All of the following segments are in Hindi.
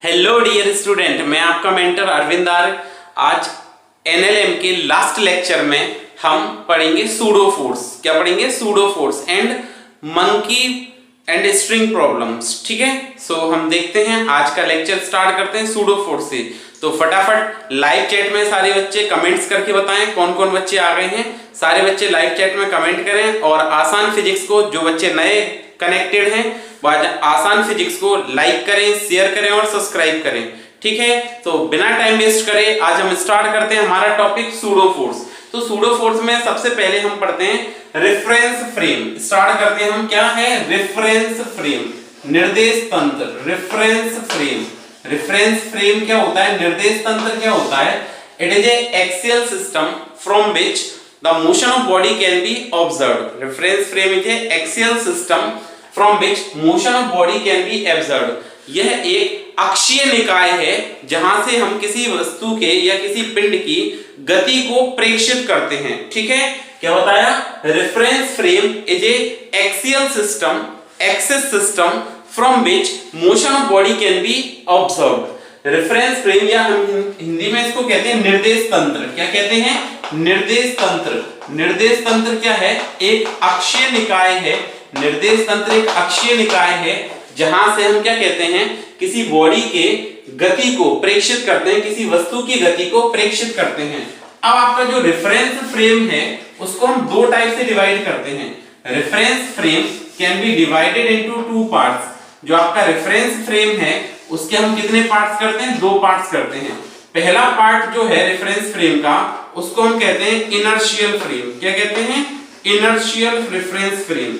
हेलो डियर स्टूडेंट, मैं आपका मेंटर अरविंद आर्य। आज एनएलएम के लास्ट लेक्चर में हम पढ़ेंगे सूडो फोर्स। क्या पढ़ेंगे? Pseudo force and monkey and string problems. ठीक है, सो हम देखते हैं आज का लेक्चर स्टार्ट करते हैं सूडो फोर्स से। तो फटाफट लाइव चैट में सारे बच्चे कमेंट्स करके बताएं कौन कौन बच्चे आ गए हैं। सारे बच्चे लाइव चैट में कमेंट करें और आसान फिजिक्स को, जो बच्चे नए कनेक्टेड हैं वो आसान फिजिक्स को लाइक करें, शेयर करें और सब्सक्राइब करें। ठीक है, तो बिना टाइम वेस्ट करे आज हम स्टार्ट करते हैं हमारा टॉपिक सूडो फोर्स। तो सूडो फोर्स में सबसे पहले हम पढ़ते हैं रेफरेंस फ्रेम। स्टार्ट करते हैं हम। क्या है? रेफरेंस फ्रेम, निर्देश तंत्र। रेफरेंस फ्रेम, रेफरेंस फ्रेम क्या होता है? निर्देश तंत्र क्या होता है? It is a axial system from which the motion of body can be observed. Reference frame is a axial system from which motion of body can be observed. यह एक अक्षीय निकाय है जहां से हम किसी वस्तु के या किसी पिंड की गति को प्रेक्षित करते हैं। ठीक है, क्या बताया? Reference frame is a axial system, axis system from which motion of body can be observed. Reference frame या हम हिंदी में इसको कहते हैं निर्देश तंत्र। क्या कहते हैं? निर्देश तंत्र। निर्देश तंत्र क्या है? एक अक्षीय निकाय है। निर्देश तंत्र एक अक्षीय निकाय है जहां से हम क्या कहते हैं? किसी बॉडी के गति को प्रेक्षित करते हैं, किसी वस्तु की गति को प्रेक्षित करते हैं। अब आपका जो रेफरेंस फ्रेम है उसको हम दो टाइप से डिवाइड करते हैं। Reference frame can be divided into two parts. जो आपका रेफरेंस फ्रेम है उसके हम कितने पार्ट्स करते हैं? दो पार्ट्स करते हैं। पहला पार्ट जो है रेफरेंस फ्रेम का उसको हम कहते हैं इनर्शियल फ्रेम। क्या कहते हैं? Inertial reference frame,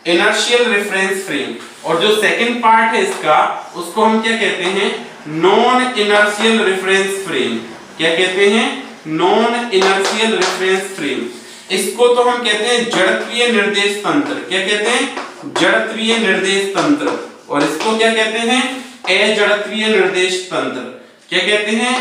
inertial reference frame. और जो सेकंड पार्ट है इसका उसको हम क्या कहते हैं? Non inertial reference frame. क्या कहते हैं? Non inertial reference frame. इसको तो हम कहते हैं जड़त्वीय निर्देश तंत्र। क्या कहते हैं? जड़त्वीय निर्देश तंत्र। और इसको क्या कहते हैं? अजड़त्वीय निर्देश तंत्र। क्या कहते हैं?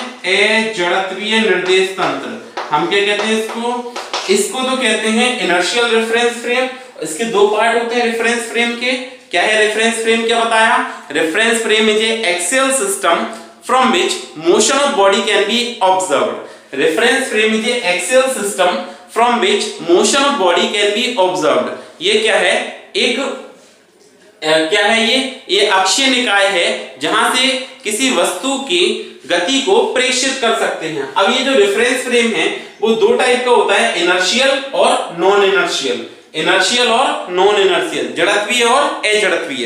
अजड़त्वीय निर्देश तंत्र। हम क्या कहते हैं इसको? इसको तो कहते हैं इनर्शियल रेफरेंस फ्रेम। इसके दो पार्ट होते हैं रेफरेंस फ्रेम के। क्या है रेफरेंस फ्रेम? क्या बताया? Reference frame is a axial system from which motion of body can be observed. Reference frame is a axial system from which motion of body can be observed. ये क्या है? एक क्या है ये अक्षीय निकाय है जहां से किसी वस्तु की गति को प्रेक्षित कर सकते हैं। अब ये जो रेफरेंस फ्रेम है वो दो टाइप का होता है, इनर्शियल और नॉन इनर्शियल। इनर्शियल और नॉन इनर्शियल, जड़त्वीय और अजड़त्वीय।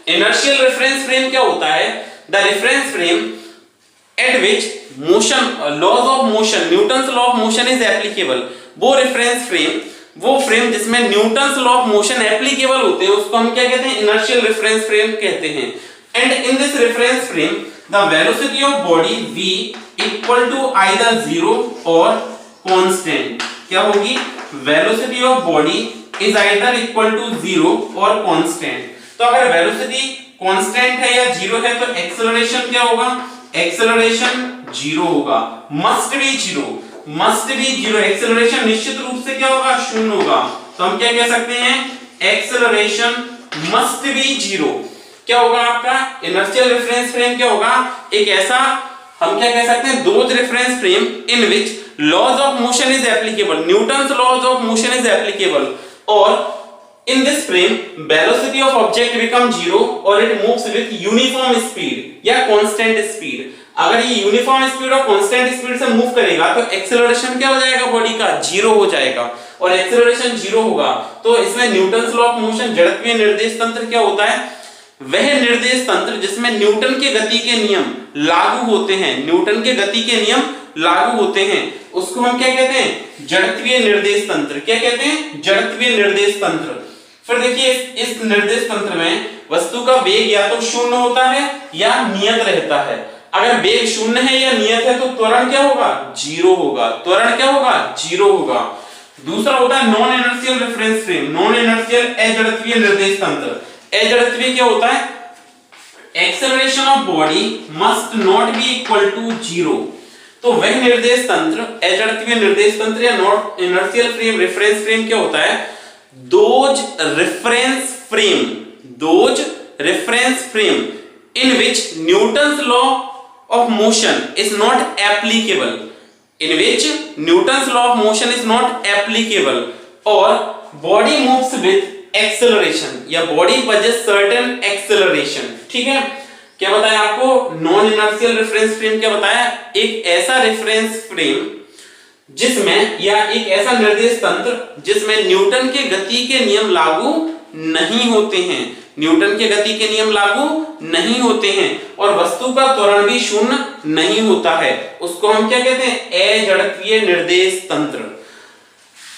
इनर्शियल रेफरेंस फ्रेम क्या होता है? The reference frame at which motion, laws of motion, Newton's law of motion is applicable. वो रेफरेंस फ्रेम, वो फ्रेम जिसमें Newton's law of motion applicable होते हैं उसको हम क्या कहते हैं? इनर्शियल रेफरेंस फ्रेम कहते हैं। And in this reference frame the velocity of body v equal to either 0 और कांस्टेंट। क्या होगी? Velocity of body is either equal to 0 और कांस्टेंट। तो अगर वेलोसिटी कांस्टेंट है या 0 है तो एक्सेलरेशन क्या होगा? एक्सेलरेशन 0 होगा। Must be 0, must be 0। Acceleration निश्चित रूप से क्या होगा? 0 होगा। तो हम क्या कह सकते हैं? Acceleration must be 0। क्या होगा आपका? इनर्शियल रेफरेंस फ्रेम क्या होगा? एक ऐसा हम क्या कह सकते हैं? Those reference frame in which laws of motion is applicable, Newton's laws of motion is applicable, और in this frame velocity of object become 0 और it moves with uniform speed या कांस्टेंट स्पीड। अगर ये यूनिफॉर्म स्पीड और कांस्टेंट स्पीड से मूव करेगा तो एक्सेलरेशन क्या हो जाएगा? बॉडी का 0 हो जाएगा। और एक्सेलरेशन 0 होगा तो इसमें न्यूटन्स लॉ ऑफ मोशन, जड़त्वीय निर्देश तंत्र क्या होता है? वह निर्देश तंत्र जिसमें न्यूटन के गति के नियम लागू होते हैं, न्यूटन के गति के नियम लागू होते हैं, उसको हम क्या कहते हैं? जड़त्वीय निर्देश तंत्र। क्या कहते हैं? जड़त्वीय निर्देश तंत्र। फिर देखिए इस निर्देश तंत्र में वस्तु का वेग या तो 0 होता है या नियत रहता है। अगर वेग 0 है या नियत है तो त्वरण क्या होगा? 0 होगा। त्वरण क्या होगा? 0 होगा। दूसरा होता है non inertial reference frame, non inertial अजड़त्वीय निर्देश तंत्र। अजड़त्वीय क्या होता है? Acceleration of body must not be equal to 0। तो वह निर्देश तंत्र, अजड़त्वीय निर्देश तंत्र या non inertial frame, reference frame क्या होता है? Those reference frame, those reference frame in which Newton's law of motion is not applicable, in which Newton's law of motion is not applicable, or body moves with acceleration या body possesses certain acceleration। ठीक है, क्या बताया आपको? नॉन इनर्शियल रेफरेंस फ्रेम क्या बताया? एक ऐसा रेफरेंस फ्रेम जिसमें या एक ऐसा निर्देश तंत्र जिसमें न्यूटन के गति के नियम लागू नहीं होते हैं, न्यूटन के गति के नियम लागू नहीं होते हैं और वस्तु का त्वरण भी शून्य नहीं होता है, उसको हम क्या कहते हैं? अजड़त्वीय निर्देश तंत्र।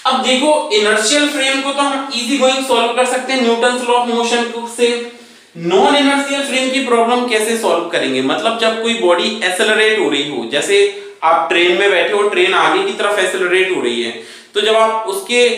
अब देखो इनर्शियल फ्रेम को तो हम इजी गोइंग सॉल्व कर सकते हैं न्यूटन्स लॉ ऑफ मोशन से। नॉन इनर्शियल फ्रेम की प्रॉब्लम कैसे सॉल्व करेंगे? मतलब जब कोई बॉडी एक्सेलरेट हो रही हो, जैसे आप ट्रेन में बैठे हो, ट्रेन आगे की तरफ एक्सेलरेट हो रही है, तो जब आप उसके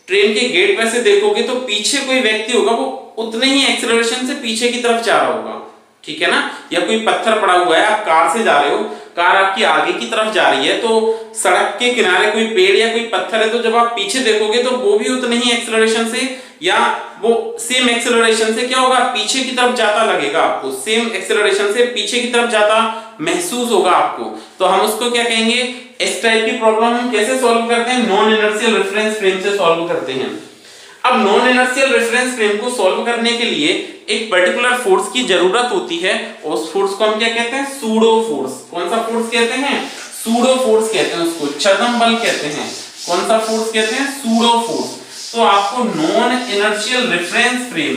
ट्रेन के गेट पे से देखोगे तो पीछे कोई व्यक्ति होगा, वो उतने ही एक्सेलरेशन से पीछे की तरफ जा रहा होगा, ठीक है ना? या कोई पत्थर पड़ा हुआ है, आप कार से जा रहे हो, कार आपकी आगे की तरफ जा रही है, तो सड़क के किनारे कोई पेड़ या कोई पत्थर है, तो जब आप पीछे देखोगे तो वो भी उतने ही एक्सेलरेशन से या वो सेम एक्सेलरेशन से क्या होगा? पीछे की तरफ जाता लगेगा आपको, सेम एक्सेलरेशन से पीछे की तरफ जाता महसूस होगा आपको। तो हम उसको क्या कहेंगे? इस टाइप की प्रॉब्लम हम कैसे सॉल्व करते हैं? नॉन इनर्शियल रेफरेंस फ्रेम से सॉल्व करते हैं। अब नॉन इनर्शियल रेफरेंस फ्रेम को सॉल्व करने के लिए एक पर्टिकुलर फोर्स की जरूरत होती है, और उस फोर्स को हम क्या कहते हैं? Pseudo force. कौन सा फोर्स कहते हैं? सूडो फोर्स कहते हैं उसको, छद्म बल कहते हैं। कौन सा फोर्स कहते हैं? Pseudo force. तो आपको नॉन इनर्शियल रेफरेंस फ्रेम,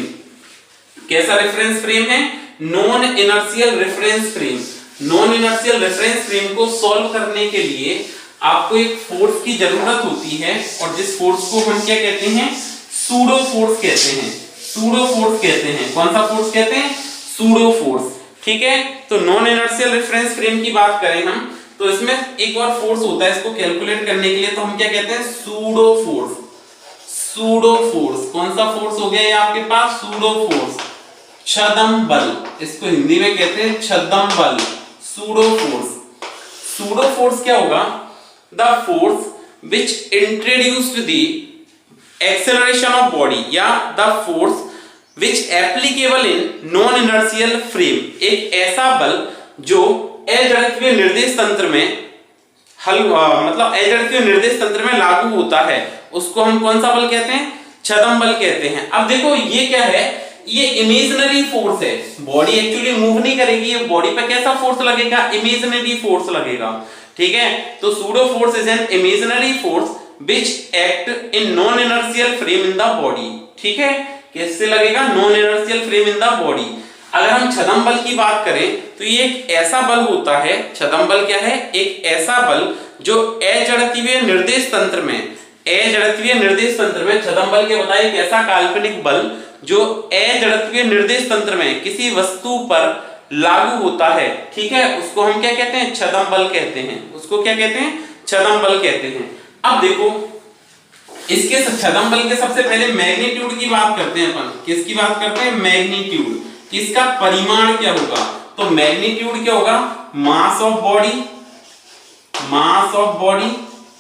कैसा रेफरेंस फ्रेम है? Non inertial reference frame. Non inertial reference frame को सॉल्व करने के लिए आपको एक फोर्स की जरूरत होती है, और जिस फोर्स को हम क्या कहते हैं? सूडो फोर्स कहते हैं। सूडो फोर्स कहते हैं। कौन सा फोर्स कहते हैं? Pseudo force. ठीक है, तो नॉन इनर्शियल रेफरेंस फ्रेम की बात करें हम, तो इसमें एक और फोर्स होता है, इसको कैलकुलेट करने के लिए, तो हम क्या कहते हैं? Pseudo force. Pseudo force. कौन सा फोर्स हो गया ये आपके पास? सूडो फोर्स, छद्म बल। इसको हिंदी में कहते हैं छद्म बल, सूडो फोर्स। सूडो फोर्स क्या होगा? The force which introduced the acceleration of body, या the force which applicable in non inertial frame. एक ऐसा बल जो अजड़त्वीय निर्देश तंत्र में मतलब अजड़त्वीय निर्देश तंत्र में लागू होता है, उसको हम कौन सा बल कहते हैं? छद्म बल कहते हैं। अब देखो ये क्या है? ये इमेजिनरी फोर्स है, बॉडी एक्चुअली मूव नहीं करेगी, ये बॉडी पे कैसा फोर्स लगेगा? इमेजिनरी फोर्स लगेगा। ठीक है, तो pseudo force is an imaginary force which act in non inertial frame in the body। ठीक है, कैसे लगेगा? Non inertial frame in the body. अगर हम छद्म बल की बात करें तो ये एक ऐसा बल होता है, छद्म बल क्या है? एक ऐसा बल जो अजड़त्वीय निर्देश तंत्र में, अजड़त्वीय निर्देश तंत्र में छद्म बल क्या बताया? एक ऐसा काल्पनिक बल जो अजड़त्वीय निर्देश तंत्र में किसी वस्तु पर लागू होता है। ठीक है, उसको हम क्या कहते हैं? छद्म बल कहते हैं। उसको क्या कहते हैं? छद्म बल कहते हैं। अब देखो इसके छद्म बल के सबसे पहले मैग्नीट्यूड की बात करते हैं अपन। किसकी बात करते हैं? मैग्नीट्यूड। इसका परिमाण क्या होगा? तो मैग्नीट्यूड क्या होगा? मास of body, mass of body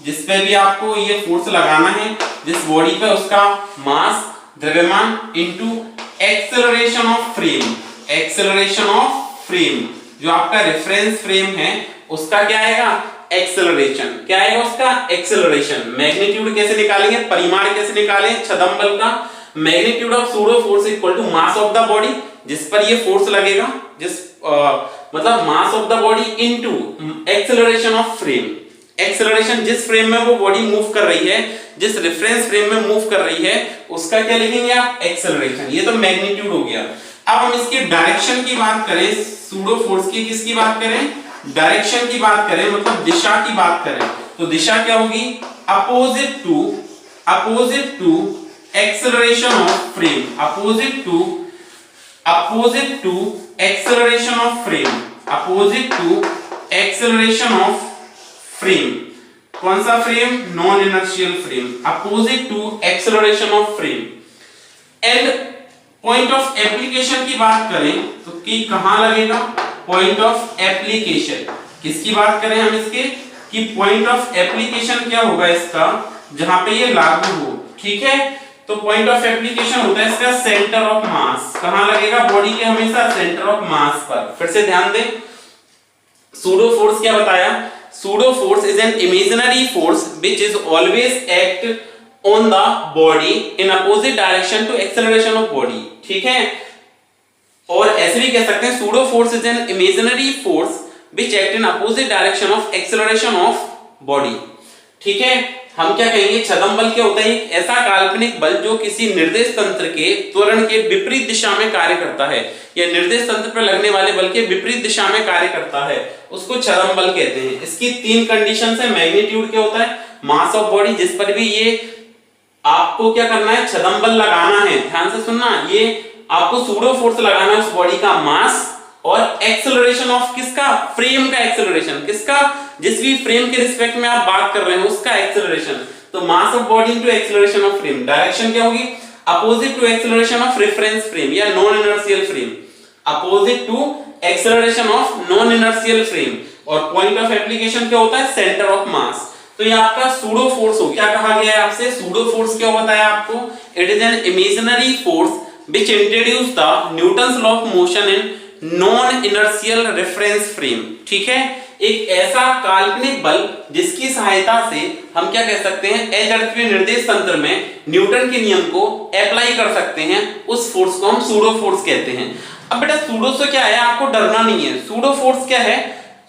जिस पे भी आपको ये फोर्स लगाना है, जिस बॉडी पे, उसका मास, द्रव्यमान, into acceleration of frame. Acceleration of frame, जो आपका रेफरेंस फ्रेम है उसका क्या आएगा? एक्सेलरेशन। क्या आएगा उसका? एक्सेलरेशन। मैग्नीट्यूड कैसे निकालेंगे? परिमाण कैसे निकालें छद्म बल का? Magnitude of pseudo force equal to mass of the body, जिस पर ये फोर्स लगेगा, जिस मतलब mass of the body into acceleration of frame. Acceleration जिस फ्रेम में वो बॉडी मूव कर रही है, जिस रेफरेंस फ्रेम में मूव कर रही है, उसका क्या लिखेंगे आप? एक्सेलरेशन। ये तो मैग्नीट्यूड हो गया। अब हम इसकी डायरेक्शन की बात करें, सूडो फोर्स की किसकी बात करें? डायरेक्शन की बात करें, मतलब दिशा की बात करें, तो दिशा क्या होगी? Opposite to acceleration of frame. Opposite to acceleration of frame. Opposite to acceleration of frame. कौन सा frame? Non inertial frame. Opposite to acceleration of frame. And point of application की बात करें तो कि कहां लगेगा? Point of application. किसकी बात करें हम इसके? कि पॉइंट ऑफ एप्लीकेशन क्या होगा इसका? जहां पे ये लागू हो। ठीक है, तो पॉइंट ऑफ एप्लीकेशन होता है इसका सेंटर ऑफ मास। कहां लगेगा? बॉडी के हमेशा सेंटर ऑफ मास पर। फिर से ध्यान दें, सूडो फोर्स क्या बताया? Pseudo force is an imaginary force which is always act on the body in opposite direction to acceleration of body. ठीक है, और ऐसे भी कह सकते हैं pseudo force is an imaginary force which act in opposite direction of acceleration of body. ठीक है, हम क्या कहेंगे? छदम बल क्या होता है? एक ऐसा काल्पनिक बल जो किसी निर्देश तंत्र के त्वरण के विपरीत दिशा में कार्य करता है, या निर्देश तंत्र पर लगने वाले बल के विपरीत दिशा में कार्य करता है, उसको छदम बल कहते हैं। इसकी 3 कंडीशंस है। मैग्नीट्यूड क्या होता है? मास ऑफ बॉडी, जिस पर भी ये आपको क्या करना है? छदम बल लगाना है। ध्यान से सुनना, ये आपको सूडो फोर्स लगाना है उस बॉडी का मास, और एक्सेलरेशन ऑफ किसका? फ्रेम का एक्सेलरेशन। किसका? जिस भी फ्रेम के रिस्पेक्ट में आप बात कर रहे हैं उसका एक्सेलरेशन। तो mass of body into acceleration of frame. Direction क्या होगी? Opposite to acceleration of reference frame या non inertial frame, opposite to acceleration of non inertial frame. और पॉइंट ऑफ एप्लीकेशन क्या होता है? Centre of mass. तो ये आपका सूडो फोर्स हो। क्या कहा गया है आपसे? सूडो फोर्स क्या बताया आपको? It is an imaginary force which introduced the Newton's law of motion in non-inertial reference frame। ठीक है, एक ऐसा काल्पनिक बल जिसकी सहायता से हम क्या कह सकते हैं? अजड़त्वीय निर्देश तंत्र में न्यूटन के नियम को अप्लाई कर सकते हैं। उस फोर्स को हम सूडो फोर्स कहते हैं। अब बेटा सूडो से क्या है? आपको डरना नहीं है। सूडो फोर्स क्या है?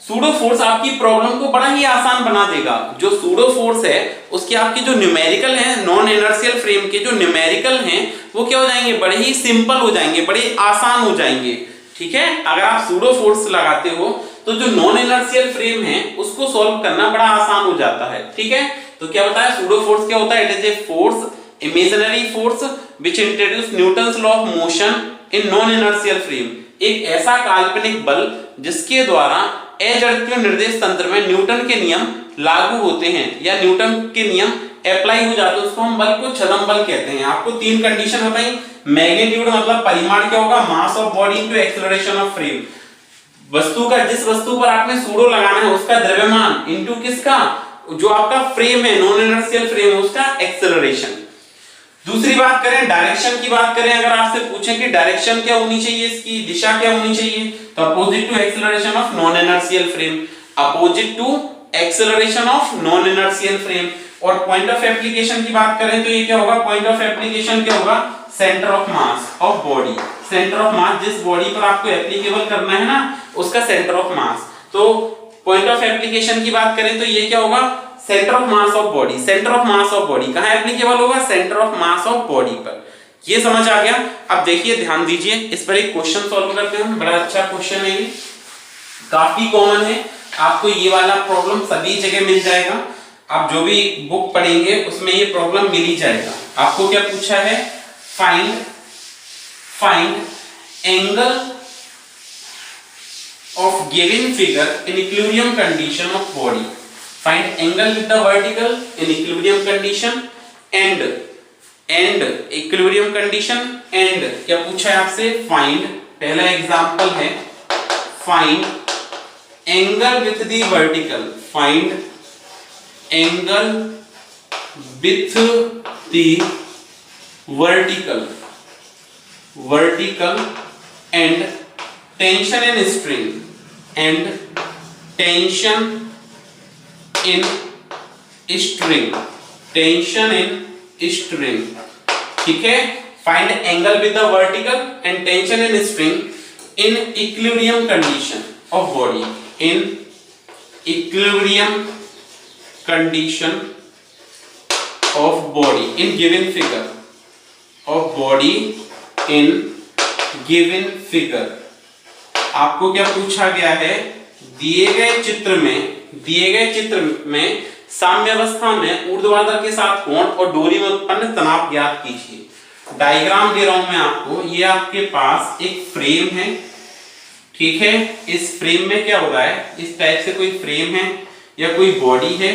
सूडो फोर्स आपकी प्रॉब्लम को बड़ा ही आसान बना देगा। जो सूडो फोर्स है उसके आपके जो न्यूमेरिकल हैं, नॉन इनर्शियल फ्रेम के जो न्यूमेरिकल हैं, वो क्या हो जाएंगे? बड़े ही सिंपल हो जाएंगे, बड़े आसान हो जाएंगे। ठीक है, अगर आप सूडो फोर्स लगाते हो तो जो नॉन इनर्शियल फ्रेम है उसको सॉल्व करना बड़ा आसान हो जाता है। ठीक है, तो क्या बताया? सूडो फोर्स क्या होता है? It is a force, imaginary force which introduce Newton's law of motion in non inertial frame. एक ऐसा काल्पनिक बल जिसके द्वारा अजड़त्वीय निर्देश तंत्र में न्यूटन के नियम लागू होते हैं या न्यूटन के नियम अप्लाई हो जाते हैं, उसको हम बल को छदम बल कहते हैं। आपको 3 कंडीशन बताई। मैग्नीट्यूड मतलब परिमाण क्या होगा? मास of body into acceleration of frame. वस्तु का, जिस वस्तु पर आपने सूडो लगाना है उसका द्रव्यमान इनटू किसका? जो आपका फ्रेम है, नॉन इनर्शियल फ्रेम है, उसका एक्सेलरेशन। दूसरी बात करें, डायरेक्शन की बात करें, अगर आपसे पूछें कि डायरेक्शन क्या होनी चाहिए, इसकी दिशा क्या होनी चाहिए, तो opposite to acceleration of non inertial frame, opposite to acceleration of non inertial frame. और पॉइंट ऑफ एप्लीकेशन की बात करें तो ये क्या होगा? पॉइंट ऑफ एप्लीकेशन क्या होगा? Centre of mass of body. Centre of मास, जिस बॉडी पर आपको एप्लीकेबल करना है ना, उसका सेंटर ऑफ मास। तो पॉइंट ऑफ एप्लीकेशन की बात करें तो ये क्या होगा? Centre of mass of body. Centre of mass of body कहां एप्लीकेबल होगा? Centre of mass of body पर। ये समझ आ गया? अब देखिए, ध्यान दीजिए, इस पर एक क्वेश्चन सॉल्व करते हैं। बड़ा अच्छा क्वेश्चन है, ये काफी कॉमन है। आपको ये वाला प्रॉब्लम सभी जगह मिल जाएगा। आप जो भी बुक पढ़ेंगे उसमें ये प्रॉब्लम मिल ही जाएगा। आपको क्या पूछा है? Find angle of given figure in equilibrium condition of body. Find angle with the vertical in equilibrium condition and equilibrium condition and क्या पूछा है आपसे? Find, पहला एग्जांपल है find angle with the vertical. Find angle with the vertical and tension in string. And tension in string. ठीक है, find angle with the vertical and tension in string in equilibrium condition of body. In equilibrium condition of body in given figure of body in given figure. आपको क्या पूछा गया है? दिए गए चित्र में साम्यावस्था में ऊर्ध्वाधर के साथ कोण और डोरी में उत्पन्न तनाव ज्ञात कीजिए। डायग्राम दे रहा हूं मैं आपको। ये आपके पास एक फ्रेम है, ठीक है। इस फ्रेम में क्या हो रहा है? इस टाइप से कोई फ्रेम है या कोई बॉडी है।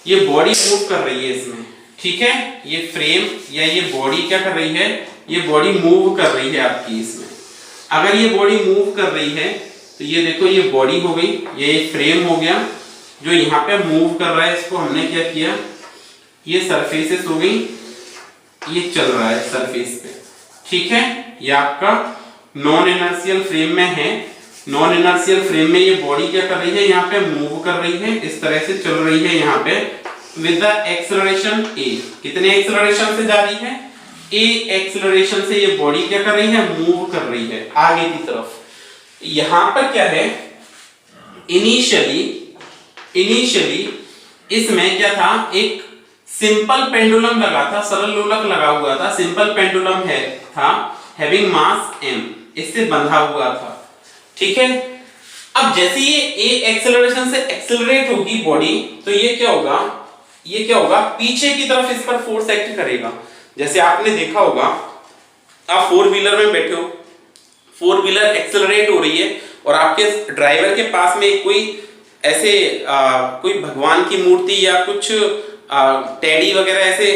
ये बॉडी मूव कर रही है इसमें, ठीक है। ये फ्रेम या ये बॉडी क्या कर रही है? ये बॉडी मूव कर रही है आपकी इसमें। अगर ये बॉडी मूव कर रही है तो ये देखो, ये बॉडी हो गई, ये एक फ्रेम हो गया जो यहाँ पे मूव कर रहा है। इसको हमने क्या किया? ये सरफेसेस हो गई, ये चल रहा है सरफेस पे, ठीक है। ये आपका नॉन इनर्शियल फ्रेम में है। नॉन इनर्शियल फ्रेम में ये बॉडी क्या कर रही है, यहाँ पे मूव कर रही है, इस तरह से चल रही है यहाँ पे विद द एक्सेलरेशन a। कितने एक्सेलरेशन से जा रही है, a एक्सेलरेशन से ये बॉडी क्या कर रही है, मूव कर रही है आगे की तरफ। यहाँ पर क्या है, इनिशियली इसमें क्या था, एक सिंपल पेंडुलम लगा था, सरल लोलक लगा हुआ था, सिंपल पेंडुलम है था हैविंग मास m, इससे बंधा हुआ था, ठीक है। अब जैसे ये a एक्सेलरेशन से एक्सेलरेट होगी बॉडी, तो ये क्या होगा, पीछे की तरफ इस पर फोर्स एक्ट करेगा। जैसे आपने देखा होगा, आप फोर व्हीलर में बैठे हो, फोर व्हीलर एक्सेलरेट हो रही है और आपके ड्राइवर के पास में कोई ऐसे कोई भगवान की मूर्ति या कुछ टेडी वगैरह ऐसे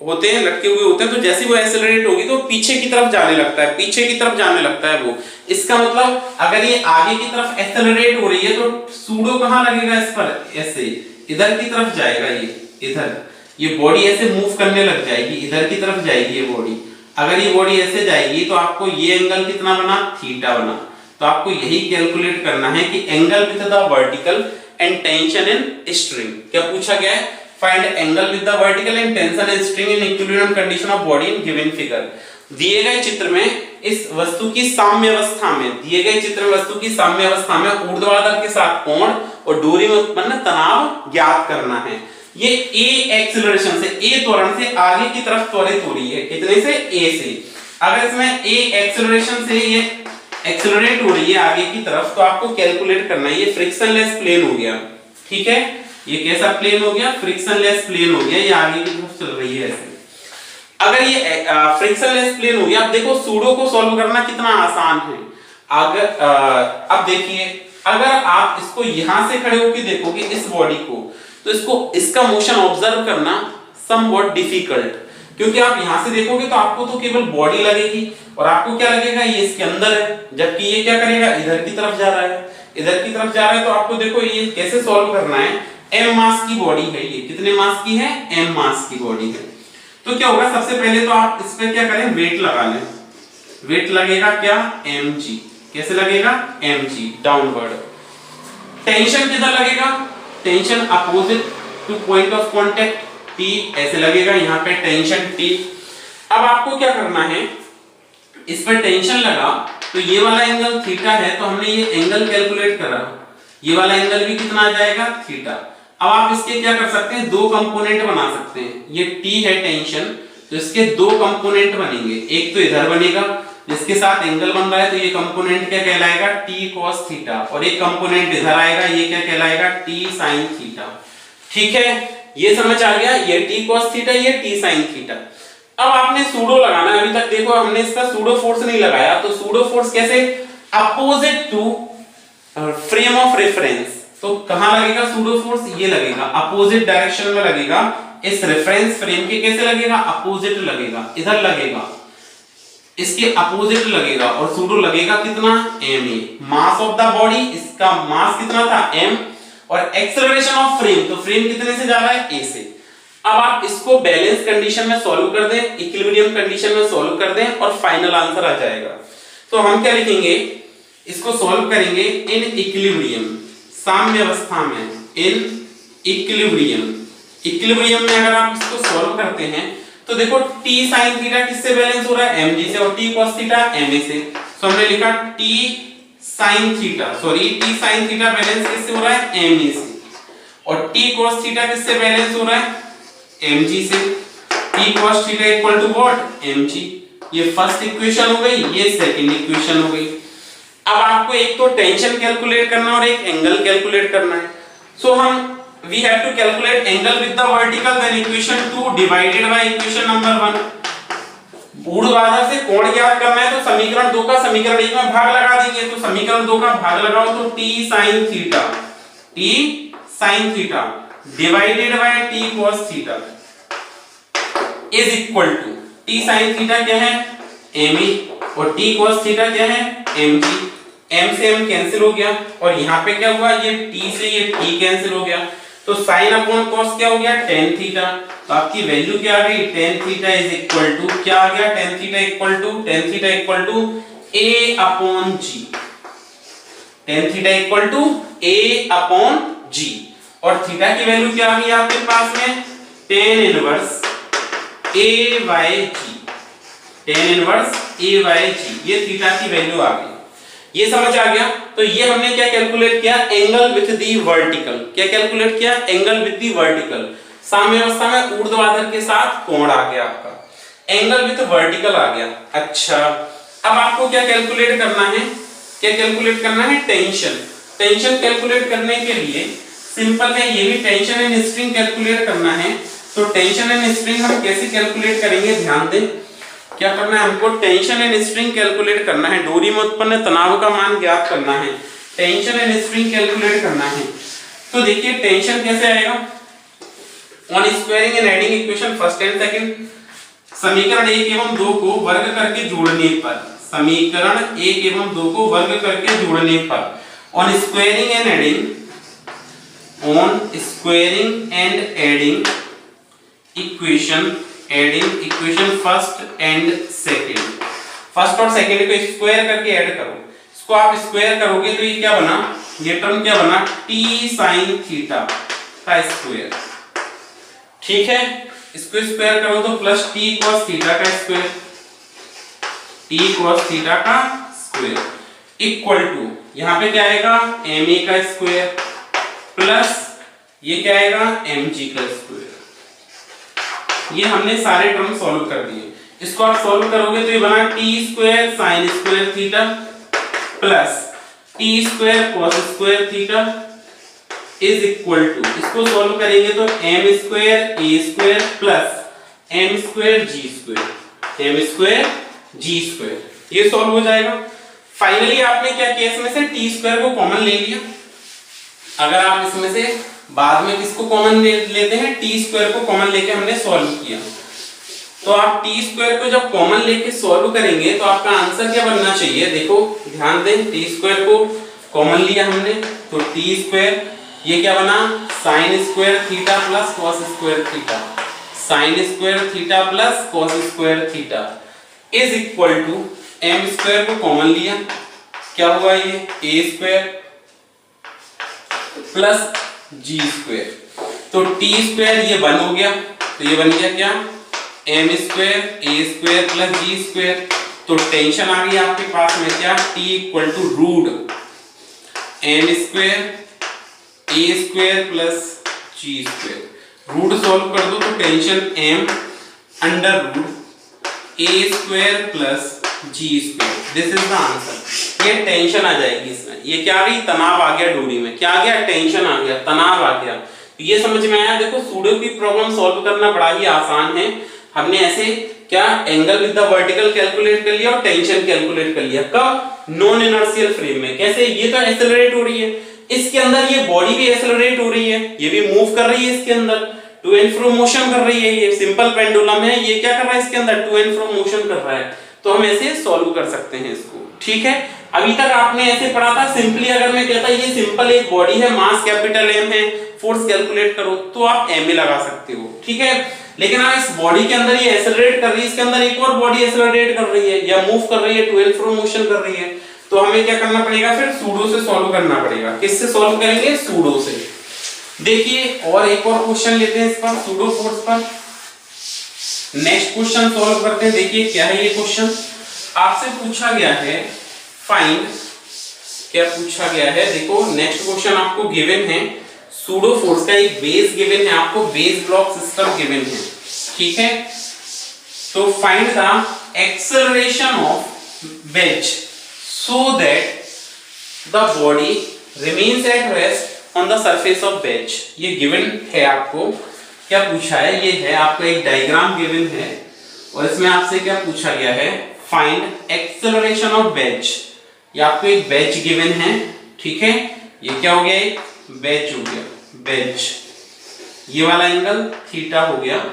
होते हैं, लटके हुए होते हैं, तो जैसे वो एक्सेलरेट होगी तो पीछे की तरफ जाने लगता है, पीछे की तरफ जाने लगता है वो। इसका मतलब अगर ये आगे की तरफ एक्सेलरेट हो रही है तो सूडो कहाँ लगेगा, इस पर ऐसे इधर की तरफ जाएगा, ये इधर, ये बॉडी ऐसे मूव करने लग जाएगी, इधर की तरफ जाएगी ये बॉडी। अगर ये बॉडी ऐसे जाएगी तो आपको ये एंगल कितना बना, थीटा बना। तो आपको यही कैलकुलेट करना है कि angle with the vertical and tension in string. क्या पूछा गया है, find angle with the vertical and tension in string in equilibrium condition of body in given figure. दिए गए चित्र में इस वस्तु की साम्यावस्था में, दिए गए चित्र में वस्तु की साम्यावस्था में ऊर्ध्वाधर के साथ कोण और दूरी में उत्पन्न तनाव ज्ञात करना है। ये a एक्सेलरेशन से, a त्वरण से आगे की तरफ त्वरित हो रही है, कितने से, a से। अगर इसमें a एक्सेलरेशन से ये एक्सेलरेट हो रही है आगे की तरफ, तो आपको कैलकुलेट करना है, ये फ्रिक्शनलेस प्लेन हो गया, ठीक है। ये कैसा प्लेन हो गया, फ्रिक्शनलेस प्लेन हो गया, ये आगे की तरफ चल रही है ऐसे। अगर ये फ्रिक्शनलेस प्लेन हो गया, अब देखो सूडो को सॉल्व करना कितना आसान है। अगर अब देखिए, अगर आप इसको यहां से खड़े होकर देखोगे इस बॉडी को, तो इसका मोशन ऑब्जर्व करना समवॉट डिफिकल्ट, क्योंकि आप यहां से देखोगे तो आपको तो केवल बॉडी लगेगी और आपको क्या लगेगा, ये इसके अंदर है, जबकि ये क्या करेगा, इधर की तरफ जा रहा है, इधर की तरफ जा रहा है। तो आपको देखो ये कैसे सॉल्व करना है, m मास की बॉडी है, ये कितने मास की है, m मास की बॉडी है। तो क्या होगा, सबसे पहले तो आप इस पे क्या करें, वेट लगा लें। वेट लगेगा क्या, mg। कैसे लगेगा, mg डाउनवर्ड। टेंशन किधर लगेगा, tension opposite two point of contact T, ऐसे लगेगा यहाँ पे टेंशन T। अब आपको क्या करना है, इस पर टेंशन लगा तो ये वाला एंगल थीटा है, तो हमने ये एंगल कैलकुलेट करा, ये वाला एंगल भी कितना आ जाएगा, थीटा। अब आप इसके क्या कर सकते हैं, दो कंपोनेंट बना सकते हैं। ये T है टेंशन, तो इसके दो कंपोनेंट बनेंगे, एक तो इधर बनेगा जिसके साथ एंगल बन रहा है, तो ये कंपोनेंट क्या कहलाएगा, T cos थीटा, और एक कंपोनेंट इधर आएगा, ये क्या कहलाएगा, T sin थीटा। ठीक है, ये समझ आ गया, ये T cos थीटा, ये T sin थीटा। अब आपने सूडो लगाना है। अभी तक देखो हमने इसका सूडो फोर्स नहीं लगाया, तो सूडो फोर्स कैसे, opposite to frame of reference. तो कहां लगेगा सूडो फोर्स, ये लगेगा अपोजिट डायरेक्शन में लगेगा, इस रेफरेंस फ्रेम के कैसे लगेगा, अपोजिट लगेगा, इधर लगेगा, इसके अपोजिट लगेगा, और सूडो लगेगा कितना, ma। Mass of the body, इसका मास कितना था, m, और एक्सेलरेशन ऑफ फ्रेम, तो फ्रेम कितने से जा रहा है, a से। अब आप इसको बैलेंस कंडीशन में सॉल्व कर दें, इक्विलिब्रियम कंडीशन में सॉल्व कर दें, और फाइनल आंसर आ जाएगा। तो हम क्या लिखेंगे, इसको सॉल्व करेंगे इन इक्विलिब्रियम, साम्यावस्था में, इन इक्विलिब्रियम। इक्विलिब्रियम में अगर आप इसको सॉल्व करते हैं तो देखो t sin थीटा किससे बैलेंस हो रहा है, mg से, और t cos थीटा ma से। तो हमने लिखा t sin theta, sorry t sin theta balance किससे हो रहा है, ma से, और t cos थीटा किससे बैलेंस हो रहा है, mg से। t cos theta equal to what, mg। ये फर्स्ट इक्वेशन हो गई, ये सेकंड इक्वेशन हो गई। अब आपको एक तो टेंशन कैलकुलेट करना और एक एंगल कैलकुलेट करना है। सो हम we have to calculate angle with the vertical, then equation 2 divided by equation number 1। ऊर्ध्वाधर से कोण ज्ञात करना है, तो समीकरण 2 का समीकरण 1 में भाग लगा देंगे। तो समीकरण 2 का भाग लगाओ तो t sin theta divided by t cos theta is equal to, t sin theta क्या है, ma, और t cos थीटा क्या है, mg। m से m कैंसिल हो गया, और यहाँ पे क्या हुआ, ये t से ये t कैंसिल हो गया। तो साइन अपॉन कॉस क्या हो गया, टेन थीटा। तो आपकी वैल्यू क्या आ गई, tan theta is equal to क्या आ गया, tan theta equal to a upon g. Tan theta equal to a upon g. और थीटा की वैल्यू क्या आ गई आपके पास में, tan inverse a by g. Tan inverse a by g, ये थीटा की वैल्यू आ गई। ये समझ आ गया। तो ये हमने क्या कैलकुलेट किया, एंगल विथ दी वर्टिकल। क्या कैलकुलेट किया, एंगल विथ दी वर्टिकल। साम्यावस्था में ऊर्ध्वाधर के साथ कोण आ गया आपका, एंगल विथ वर्टिकल आ गया। अच्छा, अब आपको क्या कैलकुलेट करना है, क्या कैलकुलेट करना है, टेंशन। टेंशन कैलकुलेट करने के लिए सिंपल है, ये भी टेंशन एंड स्प्रिंग कैलकुलेट करना है। तो टेंशन एंड स्प्रिंग हम कैसे कैलकुलेट करेंगे, ध्यान दें। क्या करना है हमको, टेंशन एंड स्प्रिंग कैलकुलेट करना है। डोरी में उत्पन्न तनाव का मान ज्ञात करना है, टेंशन एंड स्प्रिंग कैलकुलेट करना है। तो देखिए टेंशन कैसे आएगा, on squaring and adding equation first and second. समीकरण 1 एवं 2 को वर्ग करके जोड़ने पर, समीकरण 1 एवं 2 को वर्ग करके जोड़ने पर, on squaring and adding, on squaring and adding equation first and second. First और सेकंड को स्क्वायर करके ऐड करो। इसको आप स्क्वायर करोगे तो ये क्या बना, ये टर्म क्या बना, t sin थीटा का स्क्वायर। ठीक है, इसको स्क्वायर करो तो प्लस t cos थीटा का स्क्वायर, t cos थीटा का स्क्वायर इक्वल टू, यहां पे क्या आएगा, ma का स्क्वायर प्लस ये क्या आएगा, mg का स्क्वायर। ये हमने सारे टर्म सॉल्व कर दिए। इसको आप सॉल्व करोगे तो ये बना t square sin square theta plus t square cos square theta is equal to, इसको सॉल्व करेंगे तो m square a square plus m square g square, m square g square, ये सॉल्व हो जाएगा। फाइनली आपने क्या किया, इसमें से t स्क्वायर को कॉमन ले लिया। अगर आप इसमें से बाद में किसको कॉमन लेते हैं, टी स्क्वायर को कॉमन लेके हमने सॉल्व किया। तो आप टी स्क्वायर को जब कॉमन लेके सॉल्व करेंगे तो आपका आंसर क्या बनना चाहिए, देखो ध्यान दें, टी स्क्वायर को कॉमन लिया हमने तो टी स्क्वायर ये क्या बना, sine square theta plus cos square theta, sine square theta plus cos square theta is equal to M square को कॉमन लिया, क्या हुआ ये A square plus G square. तो टी स्क्वायर ये 1 हो गया, तो ये बन गया क्या, M square A square plus G square. तो टेंशन आ गई आपके पास में क्या, T equal to root M square A square plus G square. Root solve कर दो तो tension M under root A square plus G square, this is the answer. ये टेंशन आ जाएगी इसमें, ये क्या आ गई, तनाव आ गया डोरी में, क्या आ गया, टेंशन आ गया, तनाव आ गया। ये समझ में आया। देखो सूडो की प्रॉब्लम सॉल्व करना बड़ा ही आसान है। हमने ऐसे क्या angle with the vertical calculate कर लिया और टेंशन कैलकुलेट कर लिया, कब, नॉन इनर्शियल फ्रेम में। कैसे, ये तो एक्सेलरेट हो रही है, इसके अंदर ये बॉडी भी एक्सेलरेट हो रही है, ये भी मूव कर रही है, इसके अंदर टू एंड फ्रो मोशन कर रही है। ये सिंपल पेंडुलम है, ये क्या कर रहा है, इसके अंदर टू एंड फ्रो मोशन कर रहा है। तो हम ऐसे सॉल्व कर सकते हैं इसको। ठीक है, अभी तक आपने ऐसे पढ़ा था सिंपली। अगर मैं कहता ये सिंपल एक बॉडी है, मास कैपिटल एम है, फोर्स कैलकुलेट करो तो आप एम लगा सकते हो। ठीक है, लेकिन आप इस बॉडी के अंदर ये एक्सेलरेट कर रही है, इसके अंदर एक और बॉडी एक्सेलरेट कर रही है या मूव कर रही है, टू एंड फ्रो मोशन कर रही है। तो हमें क्या करना पड़ेगा, फिर सूडो से सॉल्व करना पड़ेगा। किससे सॉल्व करेंगे, सूडो से। देखिए और एक और क्वेश्चन लेते हैं इस पर, सूडो फोर्स पर। नेक्स्ट क्वेश्चन सॉल्व करते हैं। देखिए क्या है ये क्वेश्चन, आपसे पूछा गया है फाइंड, क्या पूछा गया है, देखो नेक्स्ट क्वेश्चन आपको गिवन है सूडो फोर्स का एक बेस गिवन है, आपको बेस ब्लॉक सिस्टम गिवन है। ठीक है, तो find the acceleration of ways so that the body remains at rest on the surface of wedge। ये गिवन है आपको, क्या पूछा है, ये है आपको एक डायग्राम गिवन है और इसमें आपसे क्या पूछा गया है, फाइंड एक्सेलरेशन ऑफ वेज। ये आपको एक वेज गिवन है। ठीक है, ये क्या हो गया, एक वेज हो गया, वेज। ये वाला एंगल थीटा हो गया,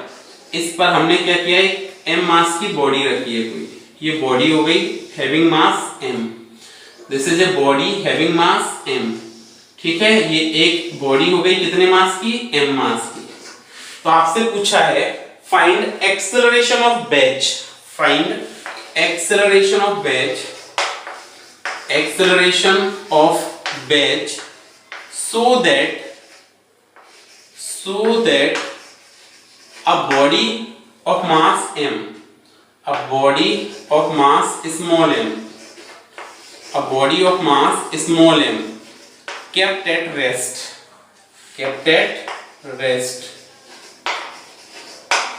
इस पर हमने क्या किया, एक m मास की बॉडी रखी है कोई, ये बॉडी हो गई having mass m, this is a body having mass m। ठीक है, ये एक बॉडी हो गई कितने मास की, m मास की। तो आपसे पूछा है find acceleration of batch, find acceleration of batch, acceleration of batch so that a body of mass m, a body of mass small m, a body of mass small m kept at rest, kept at rest।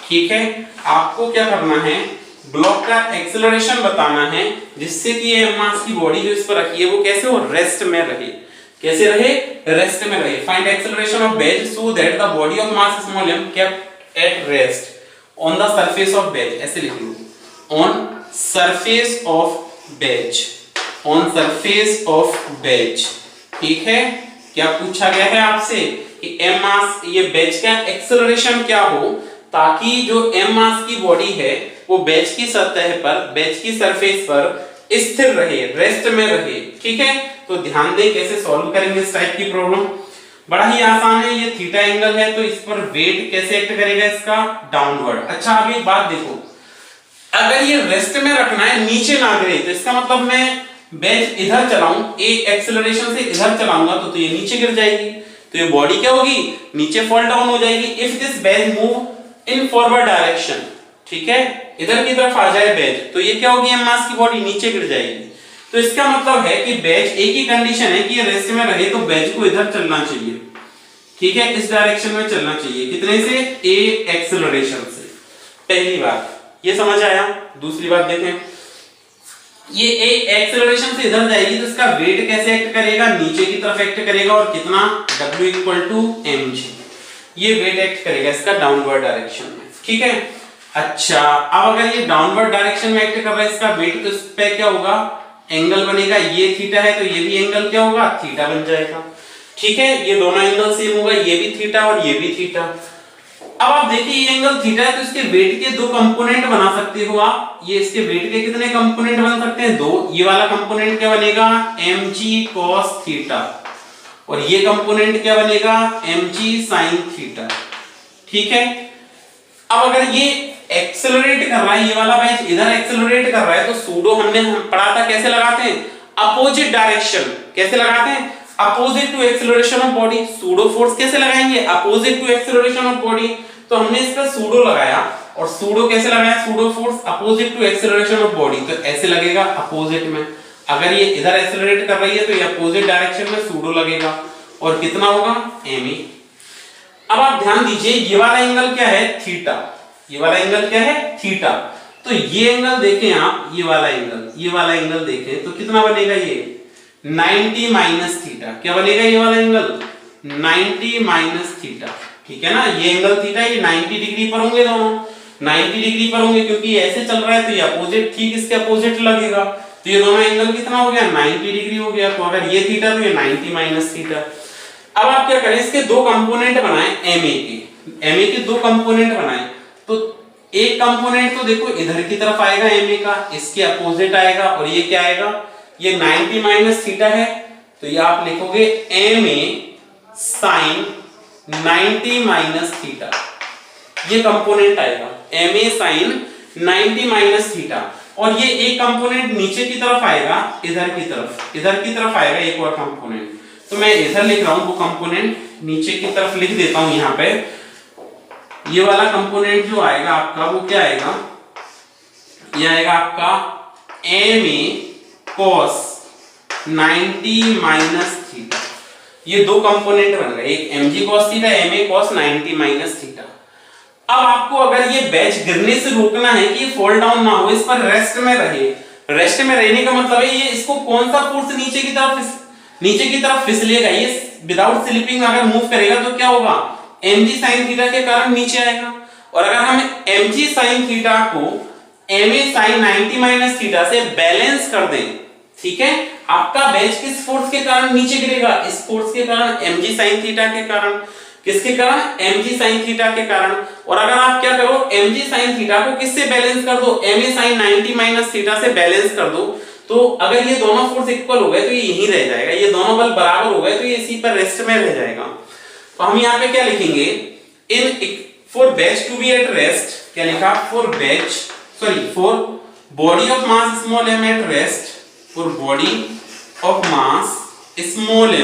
ठीक है, आपको क्या करना है, ब्लॉक का एक्सेलरेशन बताना है जिससे कि ये मास की बॉडी जो इस पर रखी है वो कैसे हो, रेस्ट में रहे। कैसे रहे, रेस्ट में रहे। Find acceleration of wedge so that the body of mass small m kept at rest on the surface of wedge. ऐसे लिख लो, on surface of wedge, on surface of wedge. ठीक है, क्या पूछा गया है आपसे कि m मास ये बेज का एक्सेलरेशन क्या हो ताकि जो m मास की बॉडी है वो बेच की सतह पर, बेच की सरफेस पर स्थिर रहे, रेस्ट में रहे। ठीक है, तो ध्यान दें कैसे सॉल्व करेंगे इस टाइप की प्रॉब्लम। बड़ा ही आसान है, ये थीटा एंगल है तो इस पर वेट कैसे एक्ट करेगा इसका, डाउनवर्ड। अच्छा अब एक बात देखो, अगर ये रेस्ट में रखना है, नीचे ना गिरे, तो इसका मतलब मैं बेच इधर चलाऊं, एक एक्सेलरेशन से इधर चलाऊंगा तो ये नीचे गिर जाएगी, तो ये बॉडी क्या होगी, नीचे फॉल डाउन हो जाएगी। If this wedge move in forward direction, ठीक है, इधर की तरफ आ जाए बेज, तो ये क्या होगी, m मास की बॉडी नीचे गिर जाएगी। तो इसका मतलब है कि बेज, एक ही कंडीशन है कि ये रेस्ट में रहे तो बेज को इधर चलना चाहिए। ठीक है, इस डायरेक्शन में चलना चाहिए, कितने से, a एक्सेलरेशन से। पहली बात ये समझ आया। दूसरी बात देखें, ये a एक्सेलरेशन से इधर जाएगी तो इसका वेट कैसे एक्ट करेगा, नीचे की तरफ एक्ट करेगा, और कितना, w इक्वल टू mg, ये वेट एक्ट करेगा इसका डाउनवर्ड डायरेक्शन में। ठीक है, अच्छा अब अगर ये डाउनवर्ड डायरेक्शन में एक्ट कर रहा है इसका वेट, तो इस पे क्या होगा, एंगल बनेगा, ये थीटा है तो ये भी एंगल क्या होगा, थीटा बन जाएगा। ठीक है, ये दोनों एंगल सेम होगा, ये भी थीटा और ये भी थीटा। अब आप देखिए ये एंगल थीटा है तो इसके वेट के दो कंपोनेंट बना सकते हो आप। ये इसके वेट के कितने कंपोनेंट बन सकते हैं, दो। ये वाला कंपोनेंट क्या बनेगा, mg cos थीटा, और ये कंपोनेंट क्या बनेगा, mg sin थीटा। ठीक है, अब अगर ये एक्सेलरेट कर रहा है, ये वाला बेंच इधर एक्सेलरेट कर रहा है, तो सूडो हमने पढ़ा था कैसे लगाते हैं, अपोजिट डायरेक्शन। कैसे लगाते हैं, opposite to acceleration of body. Pseudo force कैसे लगाएंगे, opposite to acceleration of body. तो हमने इसका सूडो लगाया, और सूडो कैसे लगाया, pseudo force opposite to acceleration of body, तो ऐसे लगेगा अपोजिट में। अगर ये इधर एक्सेलरेट कर रही है तो ये अपोजिट डायरेक्शन में सूडो लगेगा, और कितना होगा, ma। अब आप ध्यान दीजिए, ये वाला एंगल क्या है, थीटा, ये वाला एंगल क्या है, थीटा। तो ये एंगल देखें आप, ये वाला एंगल देखें तो कितना बनेगा, ये 90 माइनस थीटा। क्या बनेगा ये वाला एंगल, 90 माइनस थीटा। ठीक है ना, ये एंगल थीटा, ये 90 डिग्री पर होंगे, दोनों 90 डिग्री पर होंगे, क्योंकि ऐसे चल रहा है तो ये अपोजिट, ठीक इसके अपोजिट लगेगा, तो ये दोनों एंगल कितना हो गया, 90 डिग्री हो गया। तो अगर ये थीटा तो ये 90 माइनस थीटा। अब आप क्या करें, इसके दो कंपोनेंट बनाएं, ma के दो कंपोनेंट बनाएं। तो एक कंपोनेंट तो देखो इधर की तरफ आएगा ma का, इसके अपोजिट आएगा, और ये क्या आएगा, ये 90 माइनस थीटा है, तो ये आप लिखोगे ma sin 90 माइनस थीटा, ये कंपोनेंट आएगा ma sin 90 माइनस थीटा। और ये एक कंपोनेंट नीचे की तरफ आएगा, इधर की तरफ आएगा एक और कंपोनेंट। तो मैं इधर लिख रहा हूं, वो कंपोनेंट नीचे की तरफ लिख देता हूं यहां पे। ये वाला कंपोनेंट जो आएगा आपका, वो क्या आएगा, ये आएगा आपका ma cos 90 माइनस थीटा। ये दो कंपोनेंट बन गए, एक mg cos theta, ma cos 90 minus theta. अब आपको अगर ये बैच गिरने से रोकना है कि ये फॉल डाउन ना हो, इस पर रेस्ट में रहे। रेस्ट में रहने का मतलब है ये इसको कौन सा फोर्स नीचे की तरफ फिसलेगा, ये विदाउट स्लिपिंग अगर मूव करेगा तो क्या होगा, mg sin थीटा के कारण नीचे आएगा। और अगर हम mg sin थीटा को ma sin 90 माइनस थीटा से बैलेंस कर दें, ठीक है, आपका बैच किस फोर्स के कारण नीचे गिरेगा, इस फोर्स के कारण, mg sin थीटा के कारण। किसके कारण, mg sin थीटा के कारण। और अगर आप क्या करो, mg sin थीटा को किससे बैलेंस कर दो, ma sin 90 माइनस थीटा से बैलेंस कर दो, तो अगर ये दोनों फोर्स इक्वल हो गए तो ये यहीं रह जाएगा, ये दोनों बल बराबर हो गए तो ये इसी पर रेस्ट में रह जाएगा। तो हम यहाँ पे क्या लिखेंगे, in for bench to be at rest, क्या लिखा, for body of mass small m at rest, for body of mass small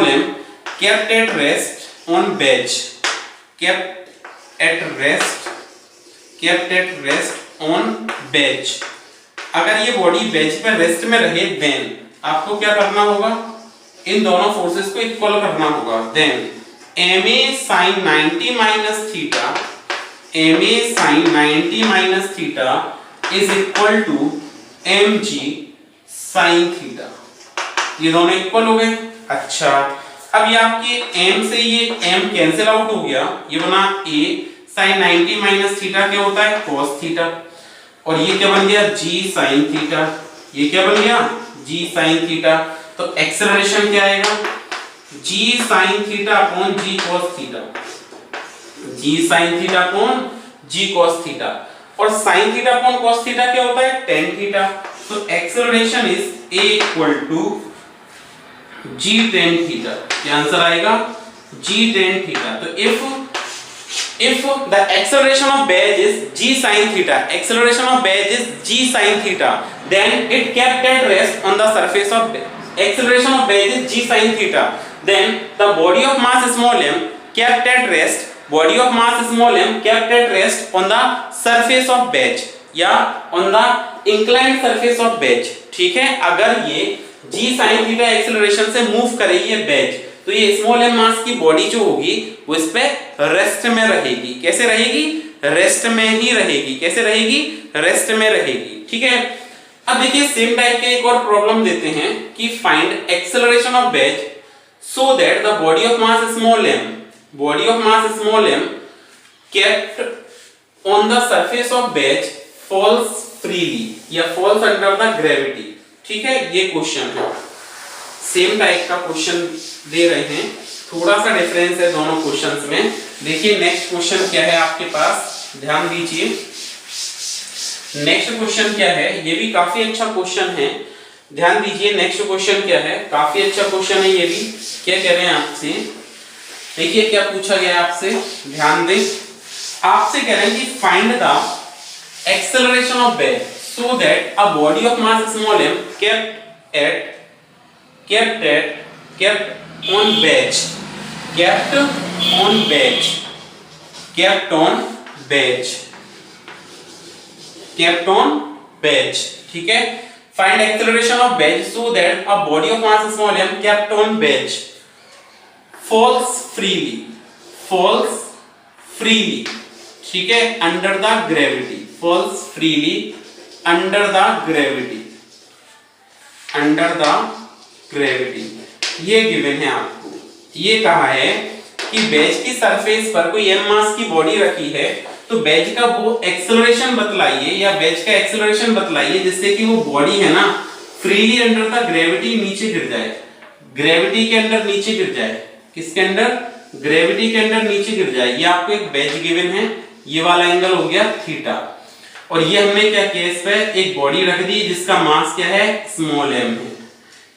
m kept at rest on bench, kept at rest on bench। अगर ये बॉडी बेंच पर रेस्ट में रहे देन आपको क्या करना होगा, इन दोनों फोर्सेस को इक्वल करना होगा। Then ma sin 90 minus theta is equal to mg sin theta। ये दोनों इक्वल हो गए। अच्छा, अब ये आपके m से ये m कैंसिल आउट हो गया, ये बना a sin 90 minus theta क्या होता है, cos theta, और ये क्या बन गया, g sin theta, ये क्या बन गया, g sin theta। तो एक्सेलरेशन क्या आएगा, g sin theta upon g cos theta, g sin theta upon g cos theta, और sin theta upon cos theta क्या होता है, tan theta। तो acceleration is a equal to g tan theta, क्या आंसर आएगा, g tan theta। तो if the acceleration of wedge is g sin theta, acceleration of wedge is g sin theta, then it kept at rest on the surface of acceleration of wedge is g sin theta, then the body of mass small m kept at rest, body of mass small m kept at rest on the surface of wedge या on the inclined surface of wedge। ठीक है, अगर ये g sin theta एक्सेलरेशन से मूव करे ये वेज, तो ये स्मॉल m मास की बॉडी जो होगी वो इस पे रेस्ट में रहेगी। कैसे रहेगी, रेस्ट में ही रहेगी। कैसे रहेगी, रेस्ट में रहेगी। ठीक है, अब देखिए सेम टाइप के एक और प्रॉब्लम देते हैं कि find acceleration of ways so that the body of mass small m kept on the surface of wedge falls freely या falls under the gravity। ठीक है, ये क्वेश्चन है, सेम टाइप का क्वेश्चन दे रहे हैं, थोड़ा सा डिफरेंस है दोनों क्वेश्चंस में। देखिए नेक्स्ट क्वेश्चन क्या है आपके पास, ध्यान दीजिए। नेक्स्ट क्वेश्चन क्या है, ये भी काफी अच्छा क्वेश्चन है, ध्यान दीजिए। नेक्स्ट क्वेश्चन क्या है, काफी अच्छा क्वेश्चन है ये भी। क्या कह रहे हैं आपसे, देखिए क्या पूछा गया आपसे, ध्यान दें। आपसे कह रहे हैं कि find the acceleration of ways so that a body of mass small m kept on wedge, ठीक है। find acceleration of wedge so that a body of mass small m kept on wedge falls freely, ठीक है, under the gravity, falls freely under the gravity। ये गिवन है आपको, ये कहा है कि बेज की सरफेस पर कोई m मास की बॉडी रखी है, तो बेज का वो एक्सेलरेशन बतलाइए या बेज का एक्सेलरेशन बतलाइए जिससे कि वो बॉडी है ना फ्रीली अंडर द ग्रेविटी नीचे गिर जाए, ग्रेविटी के अंदर नीचे गिर जाए। किसके अंदर, ग्रेविटी के अंदर नीचे गिर जाए। ये आपको एक बेज गिवन है, ये वाला एंगल हो गया थीटा, और ये हमने क्या किया, इस पे एक बॉडी रख दी जिसका मास क्या है, स्मॉल m है।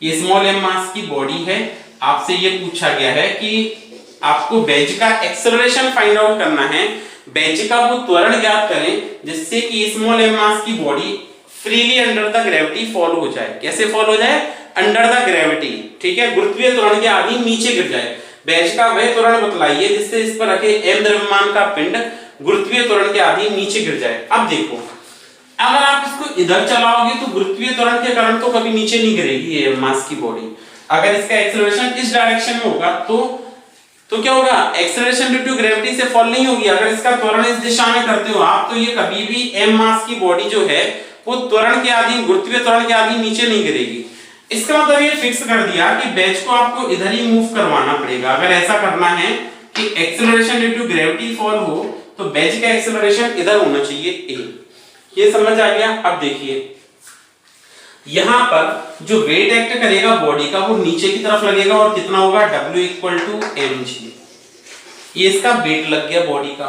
ये स्मॉल m मास की बॉडी है। आपसे ये पूछा गया है कि आपको बेज का एक्सेलरेशन फाइंड आउट करना है, बेज का वो त्वरण ज्ञात करें जिससे कि स्मॉल m मास की body freely under the gravity fall हो जाए। कैसे फॉल हो जाए, अंडर द ग्रेविटी, ठीक है, गुरुत्वीय त्वरण के अधीन नीचे गिर जाए। बेज का वह त्वरण बतलाइए जिससे इस पर रखे m द्रव्यमान का पिंड गुरुत्वीय त्वरण के अधीन नीचे गिर जाए। अब देखो, अगर आप इसको इधर चलाओगे तो गुरुत्वीय त्वरण के कारण तो कभी नीचे नहीं गिरेगी ये मास की बॉडी। अगर इसका एक्सेलरेशन इस डायरेक्शन में होगा तो क्या होगा, एक्सेलरेशन ड्यू टू ग्रेविटी से फॉल नहीं होगी। अगर इसका त्वरण इस दिशा में करते हो आप, तो ये कभी भी m मास की बॉडी जो है वो त्वरण के अधीन, गुरुत्वीय त्वरण के अधीन नीचे नहीं गिरेगी। इसका मतलब ये फिक्स कर दिया कि बेज को आपको इधर ही मूव करवाना पड़ेगा। अगर ऐसा करना है कि acceleration due to gravity fall हो, तो बेज का एक्सेलरेशन इधर होना चाहिए a। ये समझ आ गया। अब देखिए यहां पर जो वेट एक्ट करेगा बॉडी का वो नीचे की तरफ लगेगा और कितना होगा, W = mg। ये इसका वेट लग गया बॉडी का।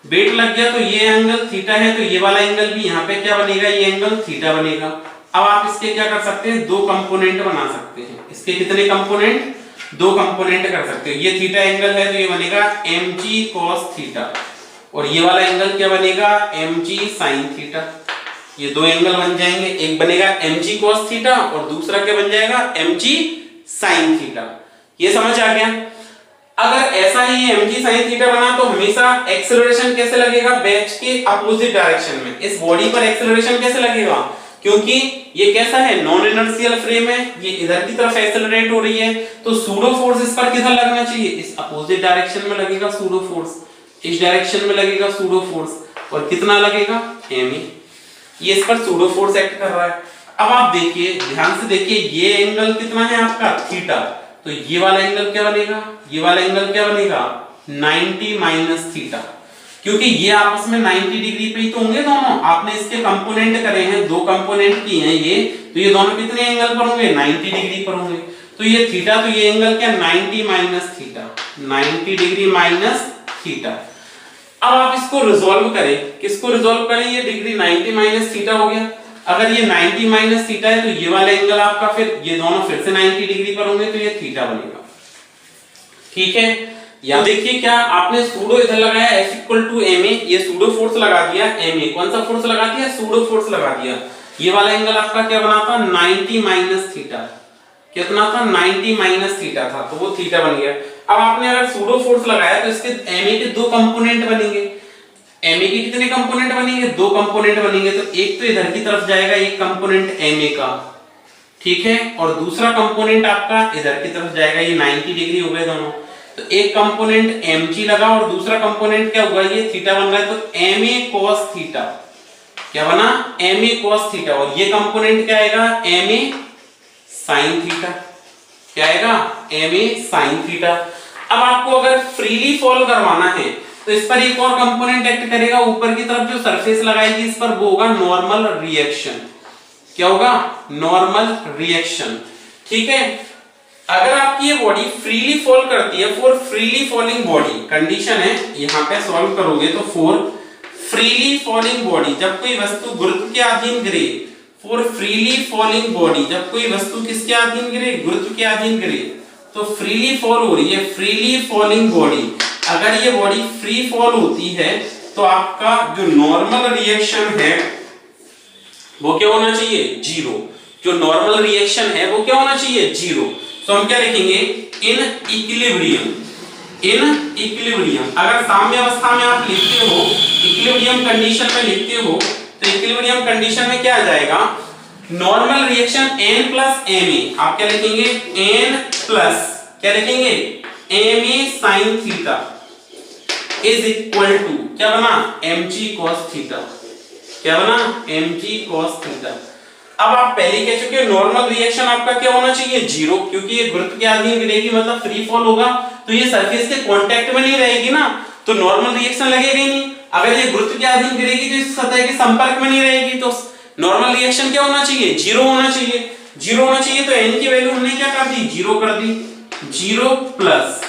वेट लग गया तो ये एंगल थीटा है, तो ये वाला एंगल भी यहाँ पे क्या बनेगा, ये एंगल थीटा बनेगा। अब आप इसके क्या कर सकते हैं, दो कंपोनेंट बना सकते हैं। इसके कितने कंपोनेंट, दो कंपोनेंट कर सकते हो। ये थीटा एंगल है तो ये बनेगा mg cos थीटा, और ये वाला एंगल क्या बनेगा, mg sin थीटा। ये दो एंगल बन जाएंगे, एक बनेगा mg cos थीटा और दूसरा क्या बन जाएगा, mg sin थीटा। ये समझ आ गया। अगर ऐसा ही mg sin थीटा बना तो हमेशा एक्सेलरेशन कैसे लगेगा, बैच के अपोजिट डायरेक्शन में। इस बॉडी पर एक्सेलरेशन कैसे लगेगा, क्योंकि ये कैसा है, नॉन इनर्शियल फ्रेम है, ये इधर की तरफ एक्सेलरेट हो रही है, तो सूडो फोर्स इस पर किधर लगना चाहिए, इस अपोजिट डायरेक्शन में लगेगा सूडो फोर्स, इस डायरेक्शन में लगेगा सूडो फोर्स, और कितना लगेगा, ma। ये इस पर सूडो फोर्स एक्ट कर रहा है। अब आप देखिए, ध्यान से देखिए, ये एंगल कितना है आपका, थीटा, तो ये वाला एंगल क्या बनेगा, ये वाला एंगल क्या बनेगा, 90 माइनस थीटा, क्योंकि ये आपस में 90 डिग्री पे ही तो होंगे दोनों। आपने इसके कंपोनेंट करे हैं, दो कंपोनेंट किए हैं ये, तो ये दोनों कितने एंगल पर होंगे, 90 डिग्री पर होंगे। तो ये थीटा, तो ये एंगल क्या, 90 minus theta, 90 degree minus theta. अब आप इसको रिजॉल्व करें, किसको रिजॉल्व करें, ये डिग्री 90 माइनस थीटा हो गया। अगर ये 90 माइनस थीटा है तो ये वाला एंगल आपका, फिर ये दोनों फिर से 90 डिग्री पर होंगे, तो ये थीटा बनेगा। ठीक है, या देखिए क्या आपने सूडो इधर लगाया f इक्वल टू ma, ये सूडो फोर्स लगा दिया ma, कौन सा फोर्स लगा दिया, सूडो फोर्स लगा दिया। ये वाला एंगल आपका क्या बना था, 90 माइनस थीटा, कितना था, 90 माइनस थीटा था, तो वो थीटा बन गया। अब आपने अगर सूडो फोर्स लगाया तो इसके ma के दो कंपोनेंट बनेंगे, ma के कितने कंपोनेंट बनेंगे, दो कंपोनेंट बनेंगे, तो एक तो इधर की तरफ जाएगा एक कंपोनेंट ma का, ठीक है, और दूसरा कंपोनेंट आपका इधर की तरफ जाएगा, ये 90 डिग्री हो गए दोनों। तो एक कंपोनेंट mg लगा और दूसरा कंपोनेंट क्या हुआ, ये थीटा बन रहा है, तो ma cos थीटा, क्या बना, ma cos थीटा, और ये कंपोनेंट क्या आएगा, ma sin थीटा, क्या आएगा, ma sin थीटा। अब आपको अगर फ्रीली फॉल करवाना है तो इस पर एक और कंपोनेंट एक्ट करेगा, ऊपर की तरफ जो सरफेस लगाएगी इस पर, वो होगा नॉर्मल रिएक्शन। क्या होगा, नॉर्मल रिएक्शन। ठीक है, अगर आपकी ये बॉडी फ्रीली फॉल करती है, for freely falling body, condition है यहां पे सॉल्व करोगे तो फॉर फ्रीली फॉलिंग बॉडी, जब कोई वस्तु गुरुत्व के अधीन गिरे, फॉर फ्रीली फॉलिंग बॉडी, जब कोई वस्तु किसके अधीन गिरे, गुरुत्व के अधीन गिरे, तो फ्रीली फॉल हो रही है, फ्रीली फॉलिंग बॉडी। अगर ये बॉडी फ्री फॉल होती है तो आपका जो नॉर्मल रिएक्शन है वो क्या होना चाहिए, जीरो। जो नॉर्मल रिएक्शन है वो क्या होना चाहिए, जीरो। तो हम क्या लिखेंगे, इन इक्विलिब्रियम, इन इक्विलिब्रियम। अगर साम्य अवस्था में आप लिखते हो, इक्विलिब्रियम कंडीशन में लिखते हो, तो इक्विलिब्रियम कंडीशन में क्या आ जाएगा, normal reaction n plus ma, आप क्या लिखेंगे, n प्लस क्या लिखेंगे, ma sin theta is equal to क्या बना, mg cos थीटा, क्या बना, mg cos थीटा। अब आप पहले कह चुके हो नॉर्मल रिएक्शन आपका क्या होना चाहिए, जीरो, क्योंकि ये गुरुत्व के अधीन गिरेगी, मतलब फ्री फॉल होगा, तो ये सरफेस के कांटेक्ट में नहीं रहेगी ना, तो नॉर्मल रिएक्शन लगेगा ही नहीं। अगर ये गुरुत्व के अधीन गिरेगी तो इस सतह के संपर्क में नहीं रहेगी, तो नॉर्मल रिएक्शन क्या होना चाहिए, जीरो होना चाहिए। जीरो होना चाहिए तो n की वैल्यू हमने क्या कर दी, जीरो कर दी, zero plus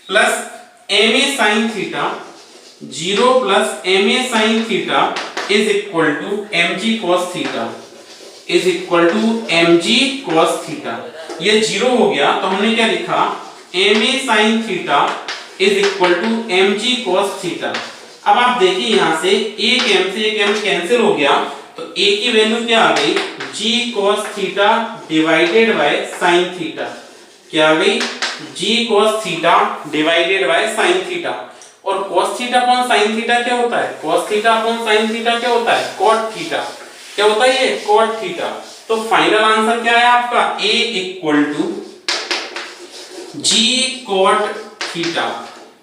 ma sin theta, zero plus ma sin theta is equal to mg cos theta, is equal to mg cos theta. ये जीरो हो गया तो हमने क्या लिखा, ma sin theta is equal to mg cos theta. अब आप देखिए यहां से एक m से एक m कैंसिल हो गया, तो a की वैल्यू क्या आ गई, g cos theta divided by sin theta, क्या आ गई, g cos theta divided by sin theta. और cos theta upon sin theta क्या होता है, cos theta upon sin theta क्या होता है, cot थीटा, क्या होता है ये, cot थीटा। तो फाइनल आंसर क्या है आपका, a equal to g cot theta,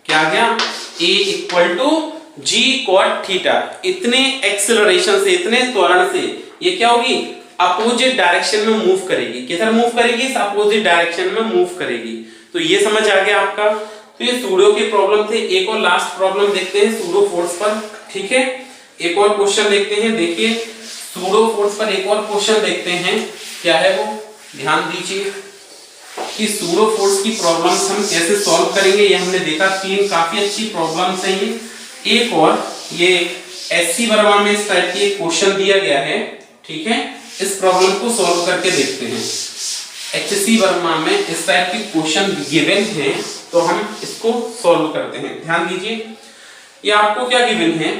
क्या आ गया, a equal to g cot theta. इतने एक्सेलरेशन से, इतने त्वरण से ये क्या होगी, अपोजिट डायरेक्शन में मूव करेगी। किधर मूव करेगी, इस अपोजिट डायरेक्शन में मूव करेगी। तो ये समझ आ गया आपका। तो ये सूडो के प्रॉब्लम थे। एक और लास्ट प्रॉब्लम देखते हैं सूडो फोर्स पर, ठीक है, एक और क्वेश्चन देखते हैं। देखिए सूडो फोर्स पर एक और क्वेश्चन देखते हैं, क्या है वो, ध्यान दीजिए कि सूडो फोर्स की प्रॉब्लम्स हम कैसे सॉल्व करेंगे। ये हमने देखा, तीन काफी अच्छी प्रॉब्लम्स हैं ये, एक और ये एससी वर्मा में इस टाइप की एक क्वेश्चन दिया गया है, ठीक है, इस प्रॉब्लम को सॉल्व करके देखते हैं। एचसी वर्मा में इस टाइप की क्वेश्चन गिवन है, तो हम इसको सॉल्व करते हैं। ध्यान दीजिए, ये आपको क्या गिवन है,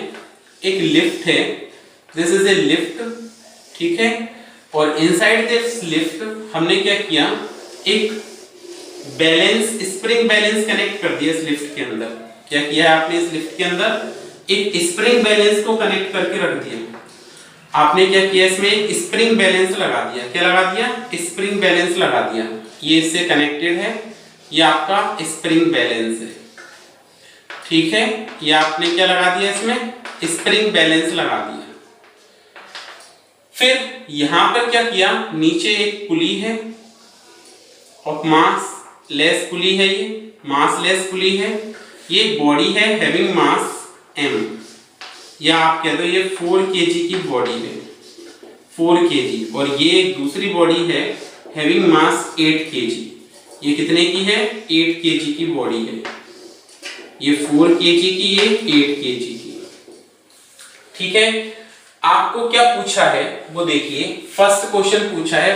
एक लिफ्ट है, दिस इज ए लिफ्ट, ठीक है, और इनसाइड दिस लिफ्ट हमने क्या किया, एक बैलेंस, स्प्रिंग बैलेंस कनेक्ट कर दिया इस लिफ्ट के अंदर। क्या किया है आपने, इस लिफ्ट के अंदर एक स्प्रिंग बैलेंस को कनेक्ट करके रख दिया। आपने क्या किया, इसमें एक स्प्रिंग बैलेंस लगा दिया। क्या लगा दिया, स्प्रिंग बैलेंस लगा दिया। ये इससे कनेक्टेड है, ये आपका स्प्रिंग बैलेंस है, ठीक है, ये आपने क्या लगा दिया, इसमें स्प्रिंग बैलेंस लगा दिया। फिर यहां पर क्या किया, नीचे एक पुली है और मास लेस पुली है, ये मास लेस पुली है, ये बॉडी है हैविंग मास m, या आप कह दो ये 4 kg की बॉडी है, 4 kg, और ये एक दूसरी बॉडी है हैविंग मास 8 kg। ये कितने की है, 8 kg की बॉडी है, ये 4 kg की, ये 8 kg की, ठीक है। आपको क्या पूछा है वो देखिए, फर्स्ट क्वेश्चन पूछा है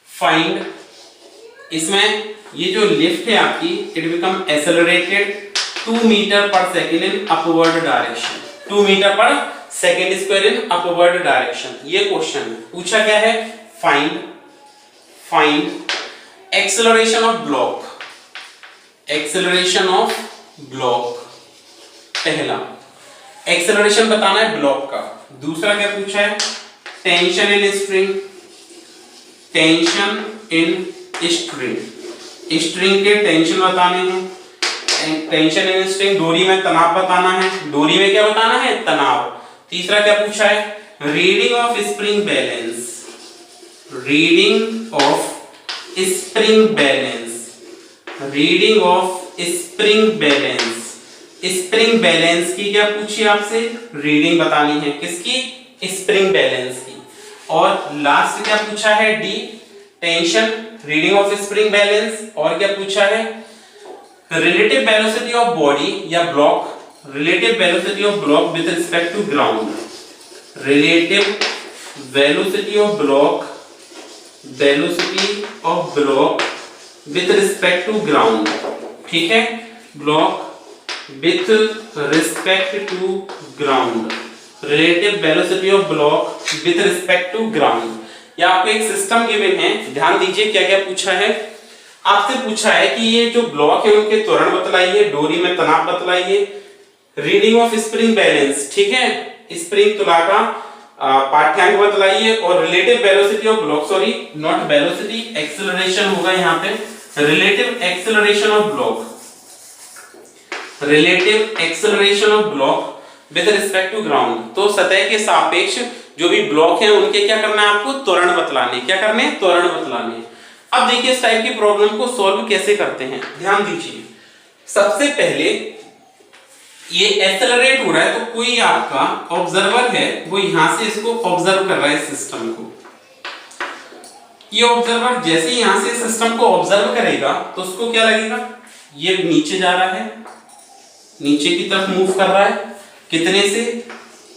फाइंड, इसमें ये जो लिफ्ट है आपकी, it become accelerated 2 metre per second in upward direction, 2 metre per second square in upward direction. ये क्वेश्चन पूछा गया है, फाइंड एक्सेलरेशन ऑफ ब्लॉक, पहला एक्सेलरेशन बताना है ब्लॉक का। दूसरा क्या पूछा है, टेंशन इन स्ट्रिंग के टेंशन बताने हैं, टेंशन इन स्ट्रिंग, डोरी में तनाव बताना है, डोरी में क्या बताना है, तनाव। तीसरा क्या पूछा है, reading of spring balance, spring balance की क्या पूछी आपसे, रीडिंग बतानी है, किसकी, स्प्रिंग बैलेंस की। और लास्ट क्या पूछा है, D, tension, reading of spring balance, और क्या पूछा है, रिलेटिव वेलोसिटी ऑफ बॉडी या block, relative velocity of block with respect to ground, relative velocity of block with respect to ground, ठीक है, block with respect to ground, relative velocity of block with respect to ground। या आपको एक सिस्टम गिवन है, ध्यान दीजिए क्या क्या पूछा है। आपसे पूछा है कि ये जो ब्लॉक है उनके त्वरण बतलाइए, डोरी में तनाव बतलाइए, रीडिंग ऑफ स्प्रिंग बैलेंस, ठीक है, स्प्रिंग तुला का पाठ्यांक बतलाइए, और relative velocity of block, sorry not velocity, acceleration होगा यहाँ पे, relative acceleration of block, relative acceleration of block with respect to ground. तो सतह के सापेक्ष जो भी ब्लॉक है उनके क्या करना है आपको, त्वरण बतलाने, क्या करने, त्वरण बतलाने। अब देखिए इस टाइप की प्रॉब्लम को सॉल्व कैसे करते हैं, ध्यान दीजिए। सबसे पहले ये एक्सेलरेट हो रहा है, तो कोई आपका ऑब्जर्वर है, वो यहां से इसको ऑब्जर्व कर रहा है सिस्टम को। ये ऑब्जर्वर जैसे ही यहां से सिस्टम को ऑब्जर्व करेगा तो उसको क्या लगेगा, ये नीचे जा रहा है, नीचे की तरफ मूव कर रहा है, कितने से,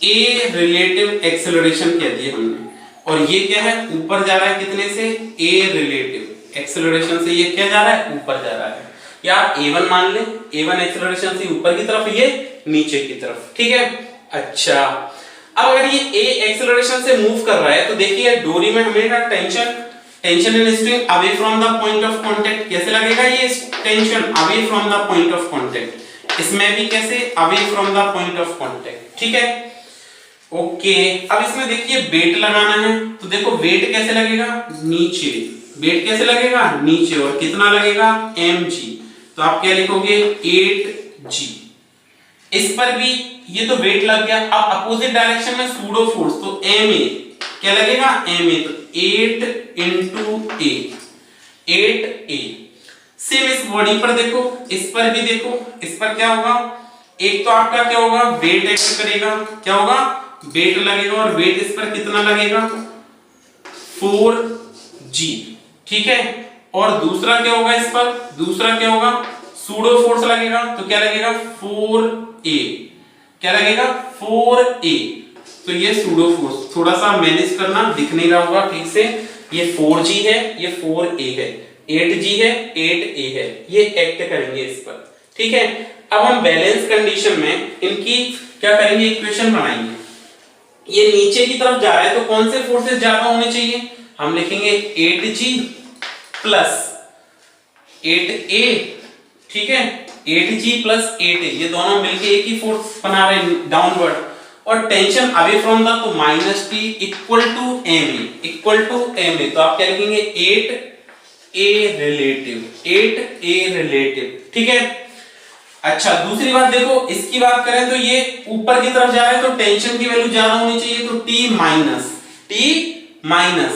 ए रिलेटिव एक्सेलरेशन कह दिया हमने, और ये क्या है, ऊपर जा रहा है, कितने से, ए रिलेटिव एक्सेलरेशन से ये क्या जा रहा है, ऊपर जा रहा है, या आप A1 मान ले, A1 एक्सेलरेशन से ऊपर की तरफ, ये नीचे की तरफ, ठीक है। अच्छा, अब अगर ये A एक्सेलरेशन से मूव कर रहा है तो देखिए डोरी में हमेशा tension in string away from the point of contact, कैसे लगेगा, ये tension away from the point of contact, इसमें भी कैसे, away from the point of contact, ठीक है, ओके। अब इसमें देखिए वेट लगाना है, तो देखो वेट कैसे लगेगा, नीचे, वेट कैसे लगेगा, नीचे, और कितना लगेगा, mg, तो आप क्या लिखोगे, 8g। इस पर भी ये तो वेट लग गया। अब अपोजिट डायरेक्शन में सूडो फोर्स, तो ma क्या लगेगा, ma, तो 8 into a, 8a। सेम इस बॉडी पर देखो, इस पर भी देखो, इस पर क्या होगा, एक तो आपका क्या होगा, वेट एक्ट करेगा, क्या होगा, वेट लगेगा, और वेट इस पर कितना लगेगा, 4g, ठीक है। और दूसरा क्या होगा, इस पर दूसरा क्या होगा, सूडो फोर्स लगेगा, तो क्या लगेगा, 4 4a, क्या लगेगा 4a। तो ये सूडो फोर्स, थोड़ा सा मैनेज करना, दिख नहीं रहा होगा ठीक से, ये 4g है, ये 4a है, 8g है, 8a है, ये एक्ट करेंगे इस पर, ठीक है। अब हम बैलेंस कंडीशन में इनकी क्या करेंगे, इक्वेशन बनाएंगे। ये नीचे की तरफ जा रहा है तो कौन से फोर्सेस ज्यादा होने चाहिए, हम लिखेंगे 8g प्लस 8a, ठीक है, 8g प्लस 8a, ये दोनों मिलके एक ही फोर्स बना रहे हैं डाउनवर्ड, और टेंशन अवे फ्रॉम द तो minus T equal to M A, तो आप क्या लिखेंगे 8a रिलेटिव, ठीक है। अच्छा दूसरी बात देखो, इसकी बात करें तो ये ऊपर की तरफ जा रहा है तो टेंशन की वैल्यू ज्यादा होनी चाहिए, तो T माइनस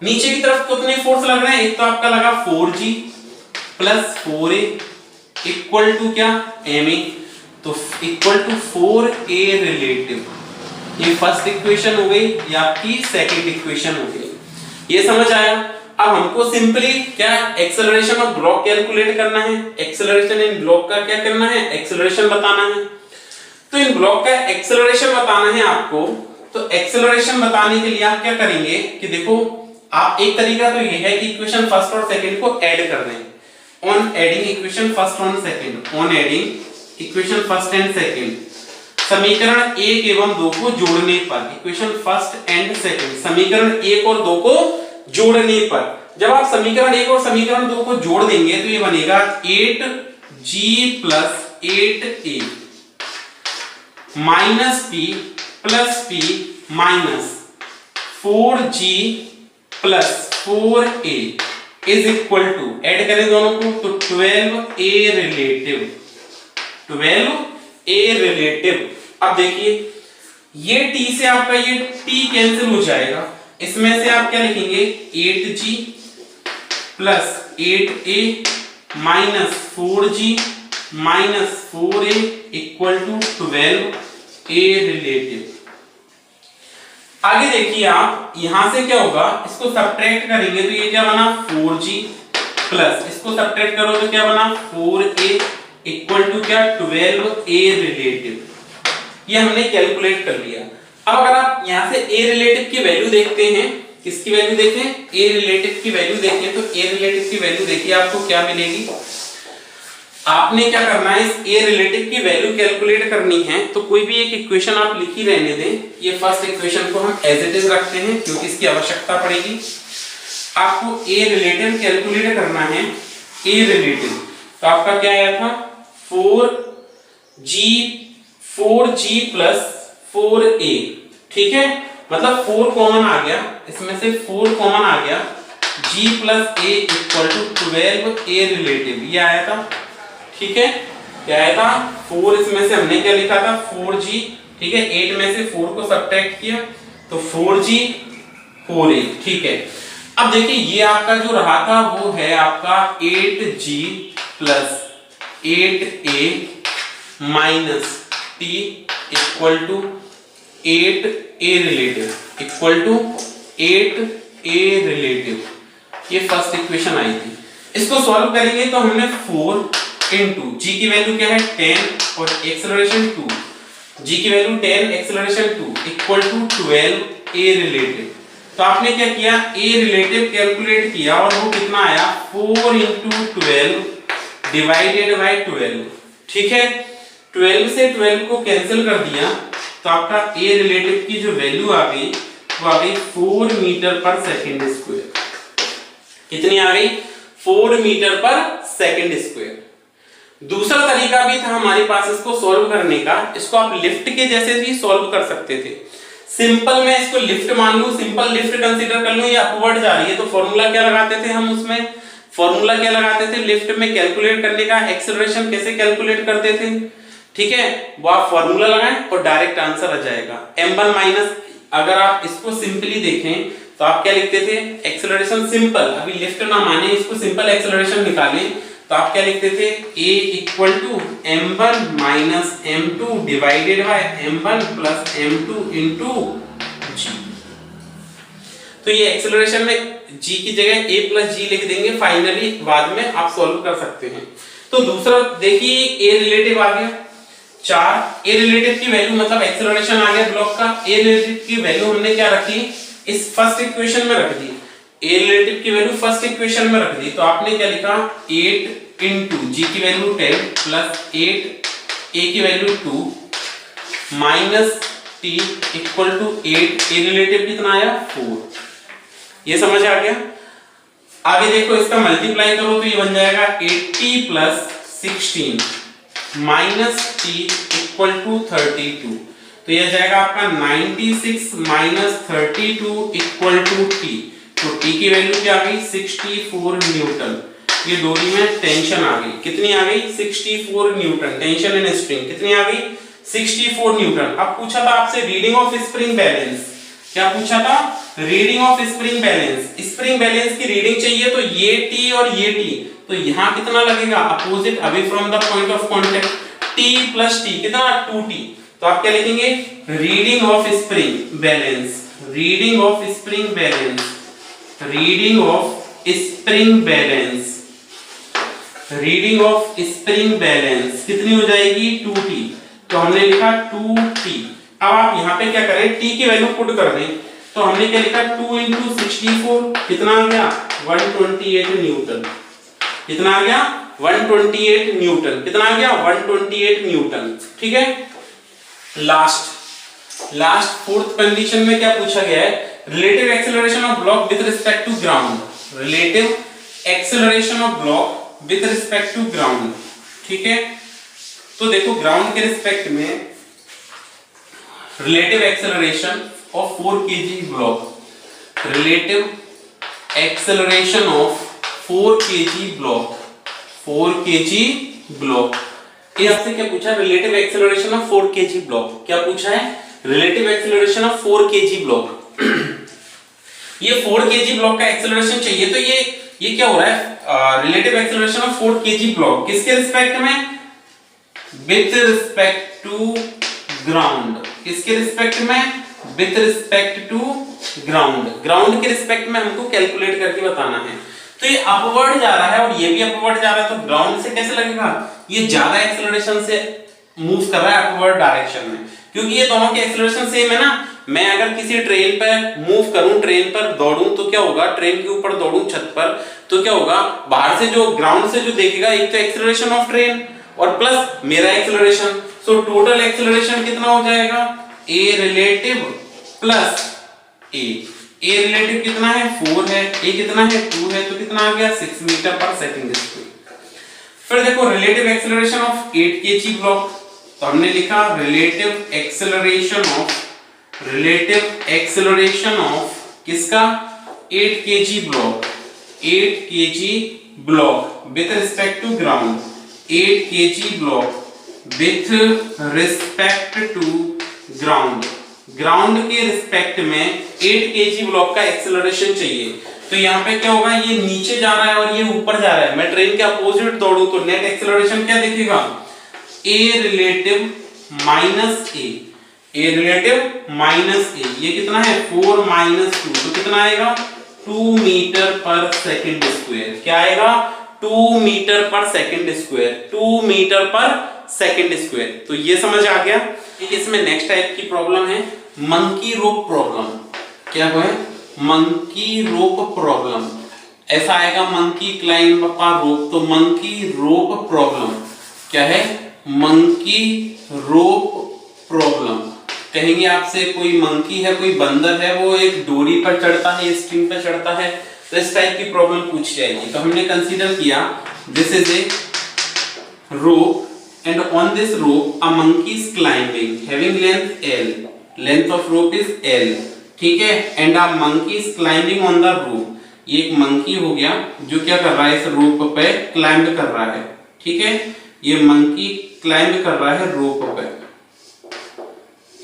नीचे की तरफ कितने फोर्स लग रहे हैं, एक तो आपका लगा 4g plus 4a equal to क्या ma, तो इक्वल टू 4a रिलेटिव। ये फर्स्ट इक्वेशन हो गई, ये आपकी सेकंड इक्वेशन हो गई, ये समझ आया। अब हमको सिंपली क्या एक्सेलरेशन ऑफ ब्लॉक कैलकुलेट करना है, एक्सेलरेशन इन ब्लॉक का क्या करना है, एक्सेलरेशन बताना है। तो इन ब्लॉक का एक्सेलरेशन बताना है आपको, तो एक्सेलरेशन बताने के लिए आप क्या करेंगे कि देखो, आप एक तरीका तो ये है कि इक्वेशन फर्स्ट और सेकंड को ऐड कर दें, ऑन एडिंग इक्वेशन फर्स्ट और second, on adding equation first and second, समीकरण 1 एवं 2 को जोड़ने पर, इक्वेशन फर्स्ट एंड सेकंड, समीकरण 1 और 2 को जोड़ने पर, जब आप समीकरण 1 और समीकरण 2 को जोड़ देंगे तो ये बनेगा 8g plus 8a minus p plus p minus 4g plus 4a is equal to, add करें दोनों को तो 12a रिलेटिव। अब देखिए ये t से आपका ये t कैंसिल हो जाएगा, इसमें से आप क्या लिखेंगे 8g plus 8a minus 4g minus 4a equal to 12a relative. आगे देखिए आप यहां से क्या होगा, इसको सब्ट्रैक्ट करेंगे तो ये क्या बना 4g प्लस इसको सब्ट्रैक्ट करो तो क्या बना 4a इक्वल टू क्या 12a रिलेटिव। ये हमने कैलकुलेट कर लिया। अब अगर आप यहां से a रिलेटिव की वैल्यू देखते हैं, किसकी वैल्यू देखें, a रिलेटिव की वैल्यू देखें, तो a रिलेटिव की वैल्यू देखिए आपको क्या मिलेगी। आपने क्या करना है, इस a रिलेटिव की वैल्यू कैलकुलेट करनी है, तो कोई भी एक इक्वेशन आप लिख ही रहने दें। ये फर्स्ट इक्वेशन को हम एज इट इज रखते हैं क्योंकि इसकी आवश्यकता पड़ेगी। आपको a रिलेटिव कैलकुलेट करना है, a रिलेटिव तो आपका क्या आया था 4g प्लस 4a, ठीक है, मतलब 4 कॉमन आ गया, इसमें से 4 कॉमन आ गया, g plus a equal to 12a relative, ये आया था, ठीक है। क्या आया था 4, इसमें से हमने क्या लिखा था 4g, ठीक है, 8 में से 4 को सब्ट्रैक्ट किया तो 4g 4a, ठीक है। अब देखिए ये आपका जो रहा था वो है आपका 8g plus 8a minus t equal to 8a relative, equal to 8a relative. ये फर्स्ट इक्वेशन आई थी। इसको सॉल्व करेंगे तो हमने 4 इनटू g की वैल्यू क्या है 10 और एक्सेलरेशन 2, g की value 10 acceleration 2 equal to 12a relative. तो आपने क्या किया, a रिलेटिव कैलकुलेट किया और वो कितना आया 4 इंटू 12 डिवाइडेड बाय 12, ठीक है। 12 से 12 को कैंसिल कर दिया तो आपका a रिलेटिव की जो वैल्यू आ गई वो आ गई 4 मीटर पर सेकंड स्क्वायर। कितनी आ गई 4 मीटर पर सेकंड स्क्वायर। दूसरा तरीका भी था हमारे पास इसको सॉल्व करने का, इसको आप लिफ्ट के जैसे भी सॉल्व कर सकते थे। सिंपल मैं इसको लिफ्ट मान लूं, सिंपल लिफ्ट कंसीडर कर लूं, ये अपवर्ड जा रही है तो फॉर्मूला क्या लगाते थे हम, उसमें फॉर्मूला क्या लगाते थे लिफ्ट में कैलकुलेट करने का, एक्सेलरेशन कैसे कैलकुलेट करते थे, ठीक है, वो आप फॉर्मूला लगाएं और डायरेक्ट आंसर आ जाएगा m1 माइनस। अगर आप इसको सिंपली देखें तो आप क्या लिखते थे एक्सेलरेशन सिंपल, अभी लिफ्ट ना माने इसको सिंपल एक्सेलरेशन निकालें तो आप क्या लिखते थे a equal to m1 minus m2 divided by m1 plus m2 into g। तो ये एक्सेलरेशन में g की जगह a प्लस g लिख देंगे, फाइनली बाद में आप सॉल्व कर सकते हैं। तो दूसरा देखिए a रिलेटिव आ गया, 4 ए रिलेटिव की वैल्यू मतलब एक्सेलरेशन आ गया ब्लॉक का, ए रिलेटिव की वैल्यू हमने क्या रखी, इस फर्स्ट इक्वेशन में रख दी, ए रिलेटिव की वैल्यू फर्स्ट इक्वेशन में रख दी। तो आपने क्या लिखा 8 इंटू जी की वैल्यू 10 प्लस 8 ए की value 2 minus T equal to 8, A relative कितना आया 4। ये समझ आ गया। आगे देखो इसका मल्टीप्लाई करो तो ये बन जाएगा 80 plus 16 minus T equal to 32। तो यह जाएगा आपका 96 माइनस 32 इक्वल टू टी। तो टी की वैल्यू क्या आ गई 64 न्यूटन। ये डोरी में टेंशन आ गई, कितनी आ गई 64 न्यूटन। टेंशन इन स्प्रिंग कितनी आ गई 64 न्यूटन। अब पूछा था आपसे रीडिंग ऑफ स्प्रिंग बैलेंस, क्या पूछा था reading of spring balance. Spring balance की रीडिंग चाहिए तो ये टी और ये टी, तो यहां कितना लगेगा opposite away from the point of contact, T plus T कितना 2t। तो आप क्या लिखेंगे reading of spring balance, reading of spring balance, reading of spring balance, reading of spring balance कितनी हो जाएगी 2t। तो हमने लिखा 2t। अब आप यहाँ पे क्या करें t की वैल्यू पुट कर दें, तो हमने क्या लिखा 2 इंटू 64 कितना आ गया 128 न्यूटन। कितना आ गया 128 न्यूटन, कितना आ गया 128 न्यूटन। ठीक है। लास्ट फोर्थ कंडीशन में क्या पूछा गया है relative acceleration of block with respect to ground, relative acceleration of block with respect to ground. ठीक है। तो देखो ग्राउंड के रिस्पेक्ट में relative acceleration of 4 kg block, relative acceleration of 4 kg block, 4 kg block. ये आपसे क्या पूछा relative acceleration of 4 kg block, क्या पूछा है relative acceleration of 4 kg block. ये 4 kg ब्लॉक का एक्सेलरेशन चाहिए। तो ये क्या हो रहा है relative acceleration of 4 kg block किसके रिस्पेक्ट में विथ रिस्पेक्ट टू ग्राउंड, किसके रिस्पेक्ट में with respect to ground, ground के रिस्पेक्ट में हमको कैलकुलेट करके बताना है। तो ये अपवर्ड जा रहा है और ये भी अपवर्ड जा रहा है, तो ग्राउंड से कैसे लगेगा ये ज्यादा एक्सेलरेशन से मूव कर रहा है अपवर्ड डायरेक्शन में, क्योंकि ये दोनों के एक्सेलरेशन सेम है ना। मैं अगर किसी ट्रेन पर मूव करूं, ट्रेन पर दौड़ूं तो क्या होगा, ट्रेन के ऊपर दौड़ूं छत पर तो क्या होगा, बाहर से जो ग्राउंड से जो देखेगा एक तो एक्सेलरेशन ऑफ ट्रेन और प्लस मेरा एक्सेलरेशन। सो टोटल एक्सेलरेशन कितना हो जाएगा a relative plus A relative कितना है 4 है, ए कितना है 2 है, तो कितना आ गया 6 मीटर पर सेकंड स्क्वायर। फिर देखो relative acceleration of 8 kg block, तो हमने लिखा रिलेटिव एक्सेलरेशन ऑफ किसका 8 kg block, 8 kg block with respect to ground, 8 kg block with respect to ground, ground के रिस्पेक्ट में 8 kg ब्लॉक का एक्सेलरेशन चाहिए। तो यहाँ पे क्या होगा ये नीचे जा रहा है और ये ऊपर जा रहा है, मैं ट्रेन के अपोजिट दौड़ूं तो नेट एक्सेलरेशन क्या दिखेगा a relative minus a, a relative minus a, ये कितना है 4 माइनस 2, तो कितना आएगा 2 मीटर पर सेकंड स्क्वायर। क्या आएगा 2 मीटर पर सेकंड स्क्वायर, 2 मीटर पर सेकंड स्क्वायर। तो ये समझ आ गया। इसमें नेक्स्ट टाइप की प्रॉब्लम है मंकी रोप प्रॉब्लम। क्या है मंकी रोप प्रॉब्लम, ऐसा आएगा मंकी क्लाइंब अ रोप, तो मंकी रोप प्रॉब्लम क्या है मंकी रोप प्रॉब्लम। कहेंगे आपसे कोई मंकी है, कोई बंदर है, वो एक डोरी पर चढ़ता है, स्ट्रिंग पर चढ़ता है, तो इस टाइप की प्रॉब्लम पूछ जाएगी। तो हमने कंसीडर किया this is a rope and on this rope a monkey is climbing having length of rope is L, ठीक है, and a monkey is climbing on the rope। ये एक मंकी हो गया जो क्या कर रहा है इस रोप पे क्लाइंब कर रहा है। ठीक है, ये मंकी क्लाइंब कर रहा है रोप पे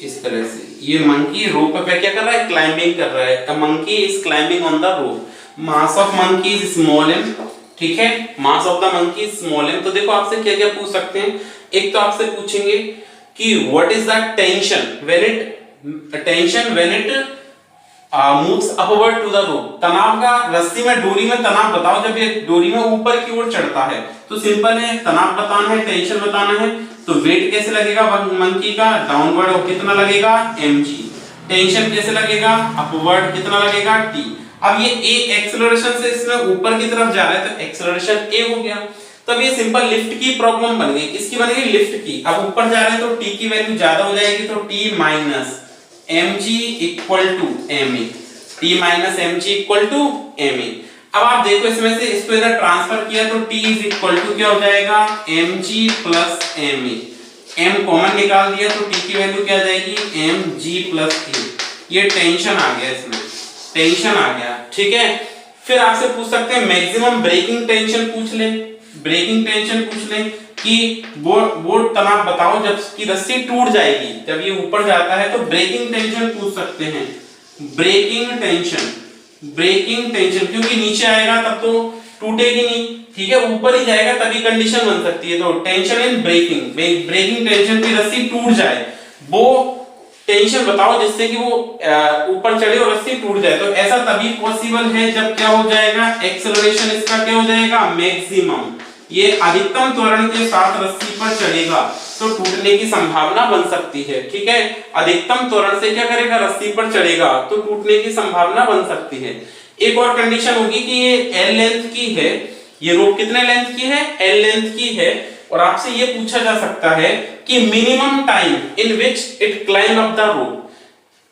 इस तरह से, ये मंकी रोप पे क्या कर रहा है क्लाइंबिंग कर रहा है। a monkey is climbing on the rope, mass of monkey is small m, ठीक है, मास of the monkey small m। तो देखो आपसे क्या क्या पूछ सकते हैं, एक तो आपसे पूछेंगे कि what is the tension when it moves upward to the rope. तनाव का रस्सी में डोरी में तनाव बताओ जब ये डोरी में ऊपर की ओर चढ़ता है। तो सिंपल है, तनाव बताना है, टेंशन बताना है, तो वेट कैसे लगेगा मंकी का डाउनवर्ड कितना लगेगा mg, टेंशन कैसे लगेगा अपवर्ड कितना लगेगा t। अब ये a एक्सेलरेशन से इसमें ऊपर की तरफ जा रहा है तो एक्सेलरेशन a हो गया। तब ये सिंपल लिफ्ट की प्रॉब्लम बन गई, किसकी बन गई लिफ्ट की। अब ऊपर जा रहे हैं तो t की वैल्यू ज्यादा हो जाएगी तो t minus mg equal to ma, t minus mg equal to ma। अब आप देखो इसमें से इसको इधर ट्रांसफर किया तो t इज इक्वल टू क्या हो जाएगा mg plus ma, m common निकाल दिया तो t की वैल्यू क्या आ जाएगी mg प्लस a। ये टेंशन आ गया, इसमें टेंशन आ गया, ठीक है। फिर आपसे पूछ सकते हैं मैक्सिमम ब्रेकिंग टेंशन पूछ ले, ब्रेकिंग टेंशन पूछ ले कि वो तनाव बताओ जब की रस्सी टूट जाएगी, जब ये ऊपर जाता है तो ब्रेकिंग टेंशन पूछ सकते हैं। ब्रेकिंग टेंशन, ब्रेकिंग टेंशन क्योंकि नीचे आएगा तब तो टूटेगी नहीं, ठीक है, ऊपर ही जाएगा तभी कंडीशन बन सकती है। तो tension in breaking, breaking tension की रस्सी टूट जाए वो टेंशन बताओ जिससे कि वो ऊपर चढ़े और रस्सी टूट जाए। तो ऐसा तभी पॉसिबल है जब क्या हो जाएगा एक्सेलरेशन इसका क्या हो जाएगा मैक्सिमम, ये अधिकतम त्वरण के साथ रस्सी पर चढ़ेगा तो टूटने की संभावना बन सकती है, ठीक है। अधिकतम त्वरण से क्या करेगा रस्सी पर चढ़ेगा तो टूटने की संभावना बन सकती है। एक और कंडीशन होगी कि ये एल लेंथ की है, ये रोप कितने लेंथ की है एल लेंथ की है, और आपसे ये पूछा जा सकता है कि minimum time in which it climb up the रोप,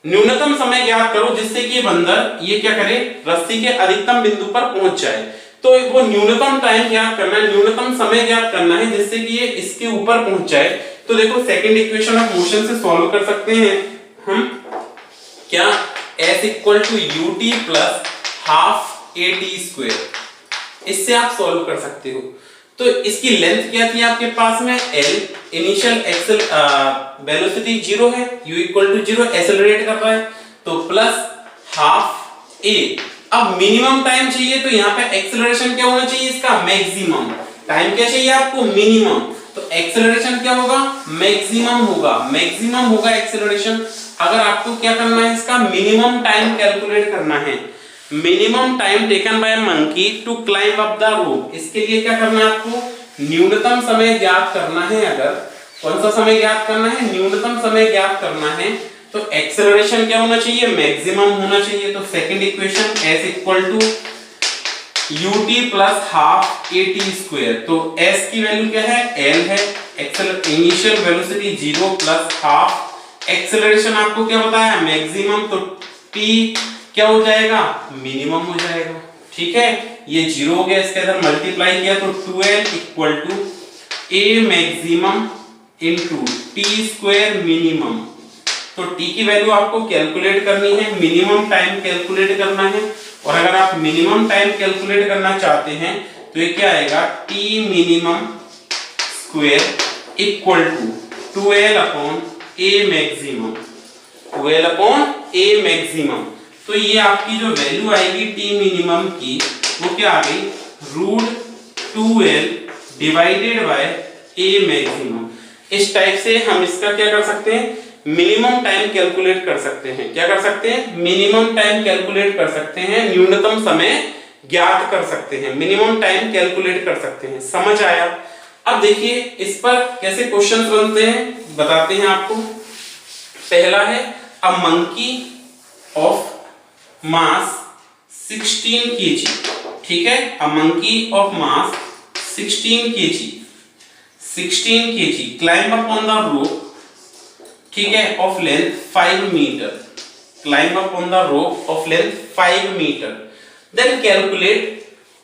न्यूनतम समय ज्ञात करो जिससे कि बंदर ये क्या करे रस्सी के अधिकतम बिंदु पर पहुंच जाए। तो वो न्यूनतम टाइम ज्ञात करना है, न्यूनतम समय ज्ञात करना है जिससे कि ये इसके ऊपर पहुंच जाए। तो देखो सेकंड इक्वेशन ऑफ मोशन से सॉल्व कर सकते हैं हम क्या s equal to ut plus half at square, इससे आप सॉल्व कर सकते हो। तो इसकी लेंथ क्या थी आपके पास में l, इनिशियल एक्सेल वेलोसिटी 0 है, u इक्वल टू 0 एक्सेलरेट कर रहा है तो प्लस हाफ a। अब मिनिमम टाइम चाहिए तो यहाँ पे एक्सेलरेशन क्या होना चाहिए इसका मैक्सिमम, टाइम क्या चाहिए आपको मिनिमम, तो एक्सेलरेशन क्या होगा मैक्सिमम होगा, मैक्सिमम होगा एक्सेलरेशन। अगर आपको क्या करना है इसका मिनिमम टाइम कैलकुलेट करना है, minimum time taken by monkey to climb up the rope, इसके लिए क्या करना है आपको न्यूनतम समय ज्ञात करना है। अगर कौन सा समय ज्ञात करना है न्यूनतम समय ज्ञात करना है तो एक्सेलरेशन क्या होना चाहिए मैक्सिमम होना चाहिए। तो second equation s equal to ut plus half at square, तो s की वैल्यू क्या है l है, initial velocity 0 plus half, acceleration आपको क्या बताया मैक्सिमम, तो t क्या हो जाएगा मिनिमम हो जाएगा, ठीक है। ये 0 हो गया, इसके अंदर मल्टीप्लाई किया तो 2l equal to a maximum into t square minimum. तो t की वैल्यू आपको कैलकुलेट करनी है, मिनिमम टाइम कैलकुलेट करना है, और अगर आप मिनिमम टाइम कैलकुलेट करना चाहते हैं तो ये क्या आएगा t minimum square equal to 2l upon a maximum, 2l upon a maximum. तो ये आपकी जो वैल्यू आएगी t मिनिमम की वो क्या आ गई √2l divided by a maximum. इस टाइप से हम इसका क्या कर सकते हैं मिनिमम टाइम कैलकुलेट कर सकते हैं, क्या कर सकते हैं मिनिमम टाइम कैलकुलेट कर सकते हैं, न्यूनतम समय ज्ञात कर सकते हैं, मिनिमम टाइम कैलकुलेट कर सकते हैं। समझ आया? अब देखिए इस पर कैसे क्वेश्चंस बनते हैं बताते हैं आपको। पहला है a monkey of mass 16 kg, ठीक है, a monkey of mass 16 kg climb upon the rope, ठीक है, of length 5 metre, climb upon the rope of length 5 metre, then calculate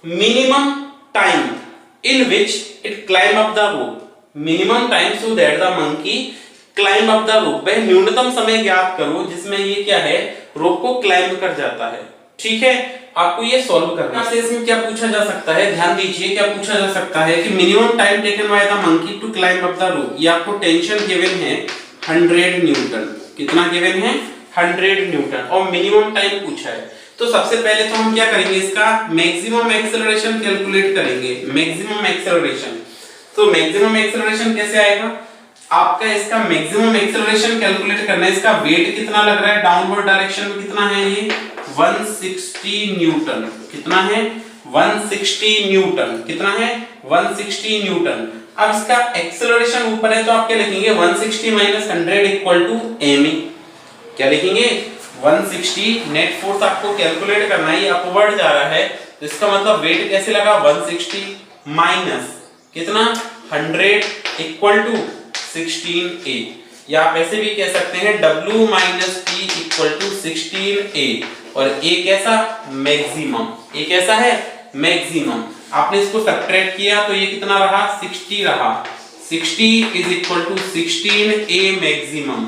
minimum time in which it climb up the rope, minimum time so that the monkey climb up the rope, वह न्यूनतम समय ज्ञात करो जिसमें ये क्या है रोप को क्लाइंब कर जाता है, ठीक है। आपको ये सॉल्व करना है। इसमें क्या पूछा जा सकता है, ध्यान दीजिए क्या पूछा जा सकता है कि minimum time taken by the monkey to climb up the rope, ये आपको टेंशन गिवन है 100 न्यूटन, कितना गिवन है 100 न्यूटन, और मिनिमम टाइम पूछा है। तो सबसे पहले तो हम क्या करेंगे इसका मैक्सिमम एक्सेलरेशन कैलकुलेट करेंगे, मैक्सिमम एक्सेलरेशन। तो मैक्सिमम एक्सेलरेशन कैसे आएगा आपका, इसका मैक्सिमम एक्सेलरेशन कैलकुलेट करना है, इसका वेट कितना लग रहा है डाउनवर्ड डायरेक्शन में, कितना है ये 160 न्यूटन, कितना है 160 न्यूटन, कितना है 160 न्यूटन। अब इसका एक्सेलरेशन ऊपर है तो आप क्या लिखेंगे 160 माइनस 100 इक्वल टू ma। क्या लिखेंगे 160 नेट फोर्स आपको कैलकुलेट करना है, ये अपवर्ड जा रहा है तो इसका मतलब वेट कैसे लगा 160 माइनस कितना 100 इक्वल टू 16a, या आप ऐसे भी कह सकते हैं W minus T equal to 16a और a कैसा मैक्सिमम, a कैसा है मैक्सिमम। आपने इसको सब्ट्रैक्ट किया तो ये कितना रहा 60 रहा, 60 is equal to 16a maximum.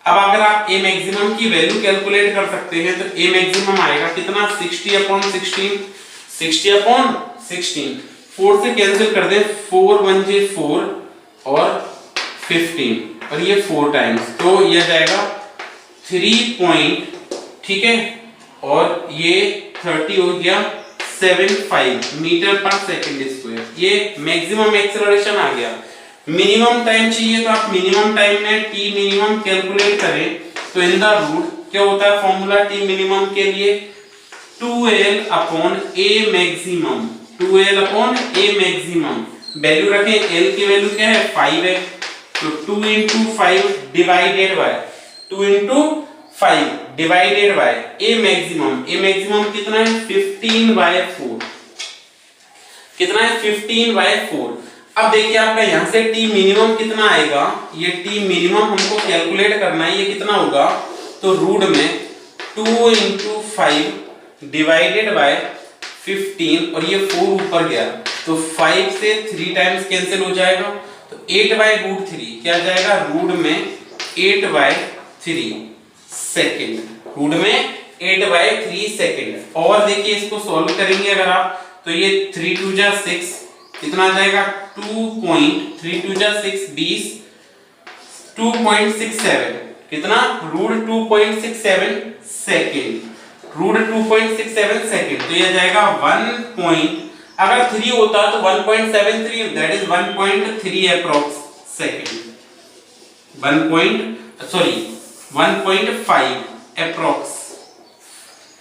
अब अगर आप a मैक्सिमम की वैल्यू कैलकुलेट कर सकते हैं तो a मैक्सिमम आएगा कितना 60 अपॉन 16, 60 अपॉन 16, 4 से कैंसिल कर दें 4 1 जे 4 और 15 और ये 4 टाइम्स तो ये जाएगा 3 पॉइंट, ठीक है, और ये 30 हो गया 75 मीटर पर सेकंड स्क्वायर। ये मैक्सिमम एक्सेलरेशन आ गया। मिनिमम टाइम चाहिए तो आप मिनिमम टाइम में टी मिनिमम कैलकुलेट करें तो इन द रूट क्या होता है फॉर्मूला टी मिनिमम के लिए 2l upon a maximum, 2l upon a maximum. Value रखें l की वैल्यू क्या है 5 है तो 2 into 5 divided by 2 into 5 divided by a maximum, a maximum कितना है 15/4, कितना है 15/4। अब देखिए आपका यहां से t मिनिमम कितना आएगा, ये t मिनिमम हमको कैलकुलेट करना है, ये कितना होगा तो रूट में 2 into 5 डिवाइडेड बाय 15 और ये 4 ऊपर गया तो 5 से 3 टाइम्स कैंसिल हो जाएगा तो 8/√3 क्या जाएगा रूट में 8/3 सेकेंड, रूट में 8/3 सेकेंड। और देखिए इसको सॉल्व करेंगे अगर आप तो ये 3 2 जा 6 कितना आ जाएगा 2.3 2 जा 6 20 2.67 कितना रूट 2.67 सेकेंड, रूट 2.67 सेकेंड तो ये जाएगा 1. अगर 3 होता तो 1.73 that is 1.3 approx second, 1.5 approx,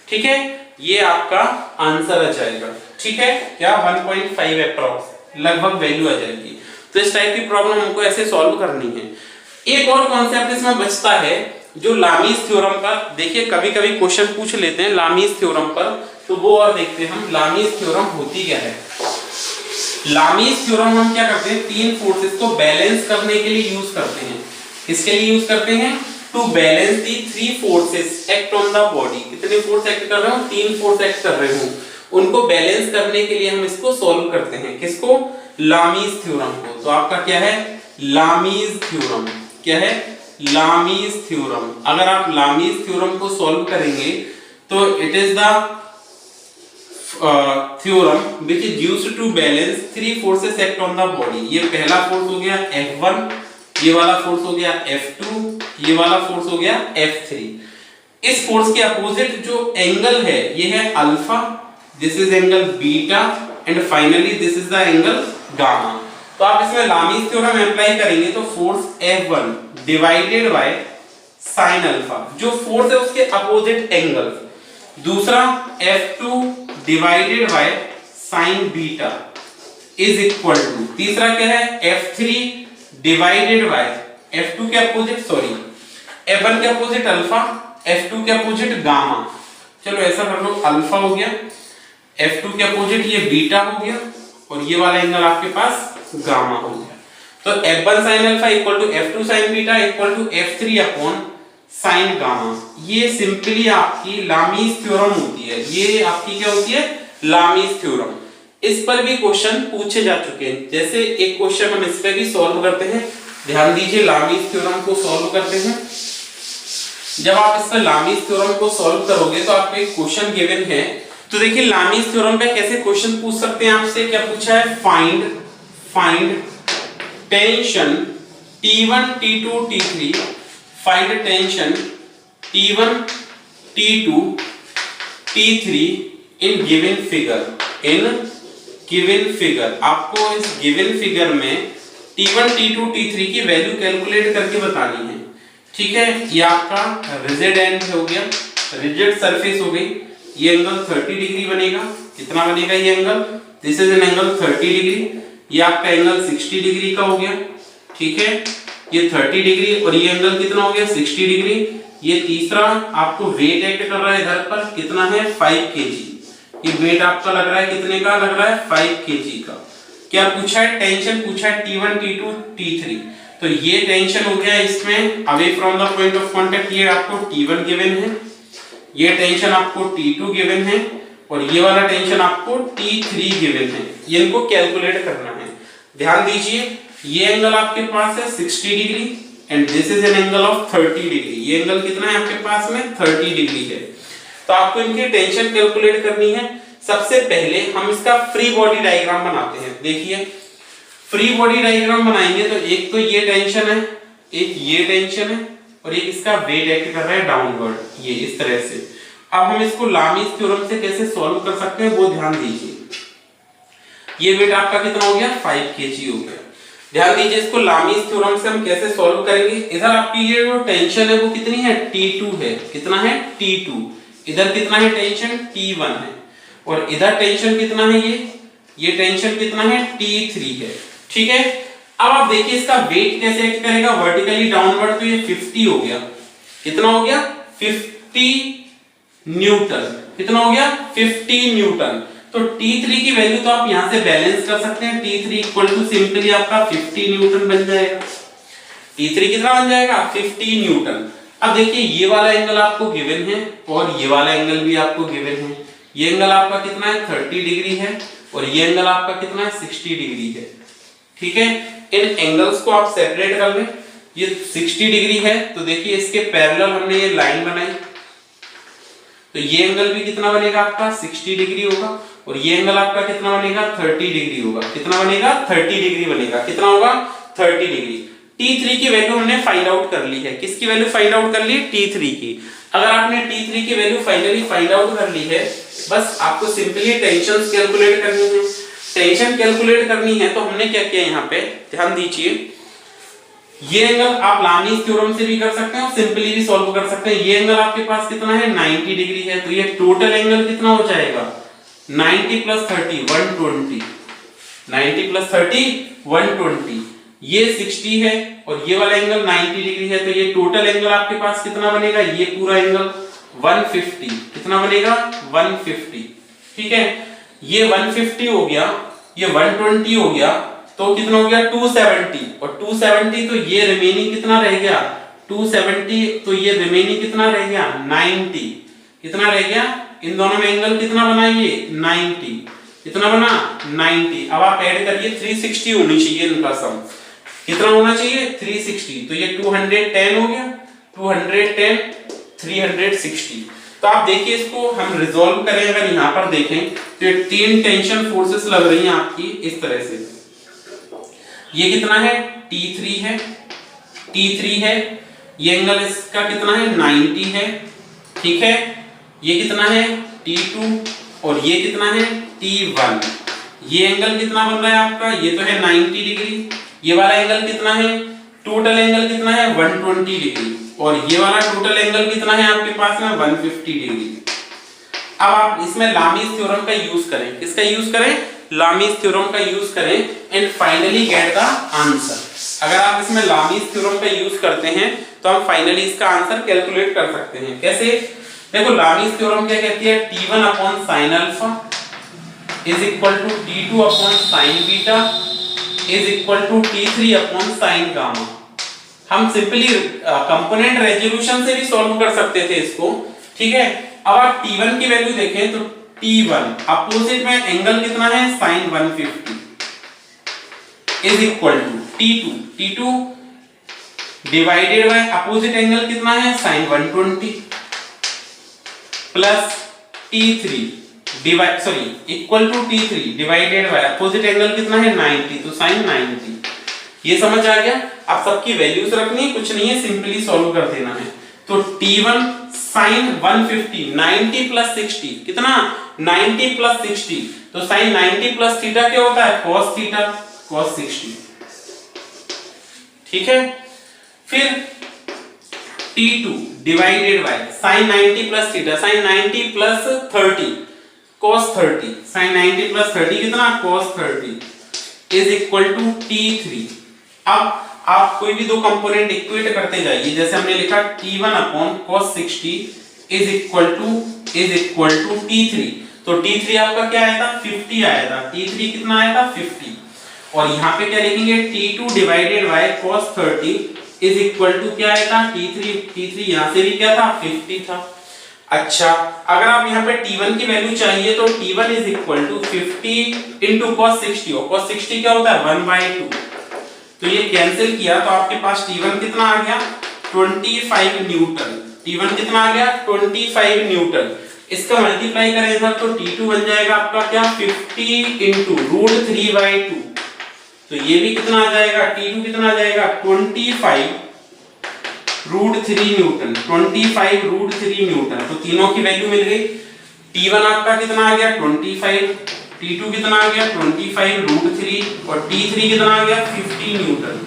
ठीक है, ये आपका आंसर आ जाएगा, ठीक है, क्या 1.5 अप्रॉक्स लगभग वैल्यू आ जाएगी। तो इस टाइप की प्रॉब्लम हमको ऐसे सॉल्व करनी है। एक और कॉन्सेप्ट इसमें बचता है जो लामीज थ्योरम पर, देखिए कभी कभी क्वेश्चन पूछ लेते हैं लामीज थ्योरम पर, तो वो और देखते हैं हम लामीज थ्योरम होती क्या है। लामीज थ्योरम हम क्या करते हैं तीन फोर्सेस को बैलेंस करने के लिए यूज करते हैं। किसके लिए यूज करते हैं to balance the 3 forces act on the body. कितने फोर्स एक्ट कर रहे हो 3 फोर्स एक्ट कर रहे हो, उनको बैलेंस करने के लिए हम इसको सॉल्व करते हैं। किसको लामीज थ्योरम को। तो आपका क्या है लामीज थ्योरम, क्या है लामीज थ्योरम। अगर आप लामीज थ्योरम को सॉल्व करेंगे तो it is the theorem which is used to balance 3 forces act on the body. ये पहला फोर्स हो गया F1, ये वाला फोर्स हो गया F2, ये वाला फोर्स हो गया F3। इस फोर्स के अपोजिट जो एंगल है ये है alpha, this is angle beta and finally this is the angle gamma. तो आप इसमें लामीज थ्योरम अप्लाई करेंगे तो force F1 divided by sine alpha, जो फोर्स है उसके अपोजिट एंगल, दूसरा F2 divided by sine beta is equal to, तीसरा क्या है F3 डिवाइडेड बाय F2 के अपोजिट F1 के अपोजिट अल्फा, F2 के अपोजिट गामा। चलो ऐसा कर लो अल्फा हो गया, F2 के अपोजिट ये बीटा हो गया और ये वाला एंगल आपके पास गामा हो गया। तो F1 sin alpha equal to F2 sin beta equal to F3 upon sine gamma. ये सिंपली आपकी लामीज थ्योरम होती है। ये आपकी क्या होती है लामीज थ्योरम। इस पर भी क्वेश्चन पूछे जा चुके हैं। जैसे एक क्वेश्चन हम इस पे भी सॉल्व करते हैं, ध्यान दीजिए लामीज थ्योरम को सॉल्व करते हैं। जब आप इस पे लामीज थ्योरम को सॉल्व करोगे तो आपको एक क्वेश्चन गिवन है। तो देखिए लामीज थ्योरम पे कैसे क्वेश्चन पूछ सकते हैं आपसे। क्या पूछा है find tension T1 T2 T3, find tension T1 T2 T3 in given figure. आपको इस गिवन फिगर में T1 T2 T3 की वैल्यू कैलकुलेट करके बतानी है, ठीक है। ये आपका रिजिड एंड हो गया, रिजिड सरफेस हो गई। ये एंगल 30 डिग्री बनेगा। कितना बनेगा ये angle, this is an angle 30 degree. ये आपका एंगल 60 डिग्री का हो गया, ठीक है, ये 30 डिग्री, और ये एंगल कितना हो गया 60 डिग्री। ये तीसरा आपको वेट एक्ट कर रहा है इधर पर, कितना है 5 kg। ये वेट आपका लग रहा है कितने का लग रहा है 5 kg का। क्या पूछा है, टेंशन पूछा है T1 T2 T3। तो ये टेंशन हो गया इसमें away from the point of contact, ये आपको T1 गिवन है, ये टेंशन आपको T2 गिवन है, और ये वाला टेंशन आपको T3 गिवन है। ये इनको कैलकुलेट करना है। ध्यान दीजिए, ये एंगल आपके पास है 60 degree and this is an angle of 30 degree. ये एंगल कितना है आपके पास में 30 डिग्री है। तो आपको इनकी टेंशन कैलकुलेट करनी है। सबसे पहले हम इसका फ्री बॉडी डायग्राम बनाते हैं। देखिए, फ्री बॉडी डायग्राम बनाएंगे तो एक तो ये टेंशन है, एक ये टेंशन है, और एक इसका वेट एक्ट कर रहा है डाउनवर्ड, ये इस तरह से। अब हम इसको लामीज थ्योरम से कैसे सॉल्व कर सकते हैं वो ध्यान दीजिए। ये वेट आपका कितना हो गया 5 kg हो गया। ध्यान दीजिए, इसको लामीज थ्योरम से हम कैसे सॉल्व करेंगे। इधर आपकी ये जो टेंशन है वो कितनी है T2 है, कितना है T2। इधर कितना है टेंशन T1 है, और इधर टेंशन कितना है ये टेंशन कितना है T3 है, ठीक है। अब आप देखिए इसका वेट कैसे एक्ट करेगा वर्टिकली डाउनवर्ड, तो ये 50 हो गया, कितना हो गया 50 न्यूटन, कितना हो गया 50 न्यूटन। तो T3 की वैल्यू तो आप यहां से बैलेंस कर सकते हैं, T3 इक्वल टू सिंपली आपका 50 न्यूटन बन जाएगा। T3 कितना बन जाएगा 50 न्यूटन। अब देखिए ये वाला एंगल आपको गिवन है और ये वाला एंगल भी आपको गिवन है। ये एंगल आपका कितना है 30 डिग्री है, और ये एंगल आपका कितना है 60 डिग्री है, ठीक है। इन एंगल्स को आप सेपरेट कर लें। ये 60 डिग्री है तो देखिए इसके पैरेलल हमने ये लाइन बनाई, तो ये एंगल भी कितना बनेगा आपका 60 डिग्री होगा, और ये एंगल आपका कितना बनेगा 30 डिग्री होगा, कितना बनेगा 30 डिग्री बनेगा, कितना होगा 30 डिग्री। T3 की वैल्यू हमने फाइंड आउट कर ली है। किसकी वैल्यू फाइंड आउट कर ली है T3 की। अगर आपने T3 की वैल्यू फाइनली फाइंड आउट कर ली है, बस आपको सिंपली टेंशन कैलकुलेट करनी है। टेंशन कैलकुलेट करनी है तो हमने क्या किया यहाँ पे, ध्यान दीजिए, ये एंगल आप लामीज थ्योरम से भी कर सकते हैं और सिंपली भी सॉल्व कर सकते हैं। ये एंगल आपके पास कितना है 90 डिग्री है, तो ये टोटल एंगल कितना हो जाएगा 90 + 30 120, 90 + 30 120। ये 60 है और ये वाला एंगल 90 डिग्री है, तो ये टोटल एंगल आपके पास कितना बनेगा, ये पूरा एंगल 150, कितना बनेगा 150, ठीक है। ये 150 हो गया, ये 120 हो गया, तो कितना हो गया 270, और 270 तो ये रिमेनिंग कितना रह गया 270, तो ये रिमेनिंग कितना रह गया 90, कितना रह गया, इन दोनों में एंगल कितना बना ये 90, कितना बना 90। अब आप ऐड करिए 360 होनी चाहिए इनका सम, कितना होना चाहिए 360, तो ये 210 हो गया, 210 360। तो आप देखिए इसको हम रिजॉल्व करें, अगर यहाँ पर देखें तो ये 3 टेंशन फोर्सेस लग रही हैं आपकी इस तरह से। ये कितना है T3 है, T3 है, ये एंगल इसका कितना है 90 है, ठीक है। ये कितना है T2 और ये कितना है T1। ये एंगल कितना बन रहा है आपका, ये तो है 90 डिग्री, ये वाला एंगल कितना है, टोटल एंगल कितना है 120 डिग्री, और ये वाला टोटल एंगल कितना है आपके पास में 150 डिग्री। अब आप इसमें लामीज थ्योरम का यूज करें, किसका यूज करें, लामीज थ्योरम का यूज करें and finally get the answer. अगर आप इसमें लामीज थ्योरम का यूज करते हैं तो हम फाइनली इसका आंसर कैलकुलेट कर सकते हैं। कैसे, देखो लामीज थ्योरम क्या कहती है, T1/sin alpha is equal to T2/sin beta is equal to T3/sin gamma. हम सिंपली कंपोनेंट रेजोल्यूशन से भी सॉल्व कर सकते थे इसको, ठीक है। अब आप T1 की वैल्यू देखें तो T1 अपोजिट में एंगल कितना है sin 150 is equal to T2 divided by opposite angle कितना है sin 120 plus T3 equal to T3 divided by opposite angle कितना है 90, तो sin 90। ये समझ आ गया। आप सबकी वैल्यूज रखनी, कुछ नहीं है, सिंपली सॉल्व कर देना है। तो T1 sin 150 90 + 60 कितना 90 + 60, तो sin 90 + थीटा क्या होता है cos थीटा cos 60, ठीक है। फिर T2 divided bye sin 90 + theta sin 90 + 30 cos 30 sin 90 + 30 कितना cos 30 is equal to T3। अब आप कोई भी दो कंपोनेंट इक्वेट करते जाइए, जैसे हमने लिखा T1 upon cos 60 is equal to T3, तो T3 आपका क्या आया था 50 आया था, T3 कितना आया था 50। और यहाँ पे क्या लिखेंगे T2 divided by cos 30 is equal to क्या आया था T3 यहाँ से भी क्या था 50 था। अच्छा, अगर आप यहाँ पे T1 की वैल्यू चाहिए तो T1 is equal to 50 into cos 60, और cos 60 क्या होता है 1/2, तो ये कैंसिल किया तो आपके पास T1 कितना आ गया 25 न्यूटन। T1 कितना आ गया 25 न्यूटन। इसका मल्टीप्लाई करें सर तो T2 बन जाएगा आपका क्या 50 इंटू √3/2, तो ये भी कितना आ जाएगा T2 कितना आ जाएगा 25 √3 न्यूटन, 25 √3 न्यूटन। तो तीनों की वैल्यू मिल गई। T1 आपका कितना आ गया 25, T2 कितना आ गया 25 √3 और T3 कितना आ गया 50 न्यूटन,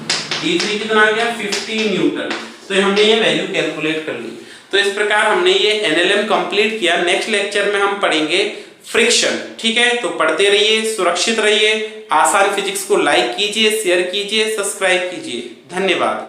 T3 कितना आ गया 50 न्यूटन। तो हमने ये वैल्यू कैलकुलेट कर ली। तो इस प्रकार हमने ये NLM कंप्लीट किया। नेक्स्ट लेक्चर में हम पढ़ेंगे फ्रिक्शन। ठीक है, तो पढ़ते रहिए, सुरक्षित रहिए। आसान फिजिक्स को लाइक कीजिए, शेयर कीजिए, सब्सक्राइब कीजिए। धन्यवाद।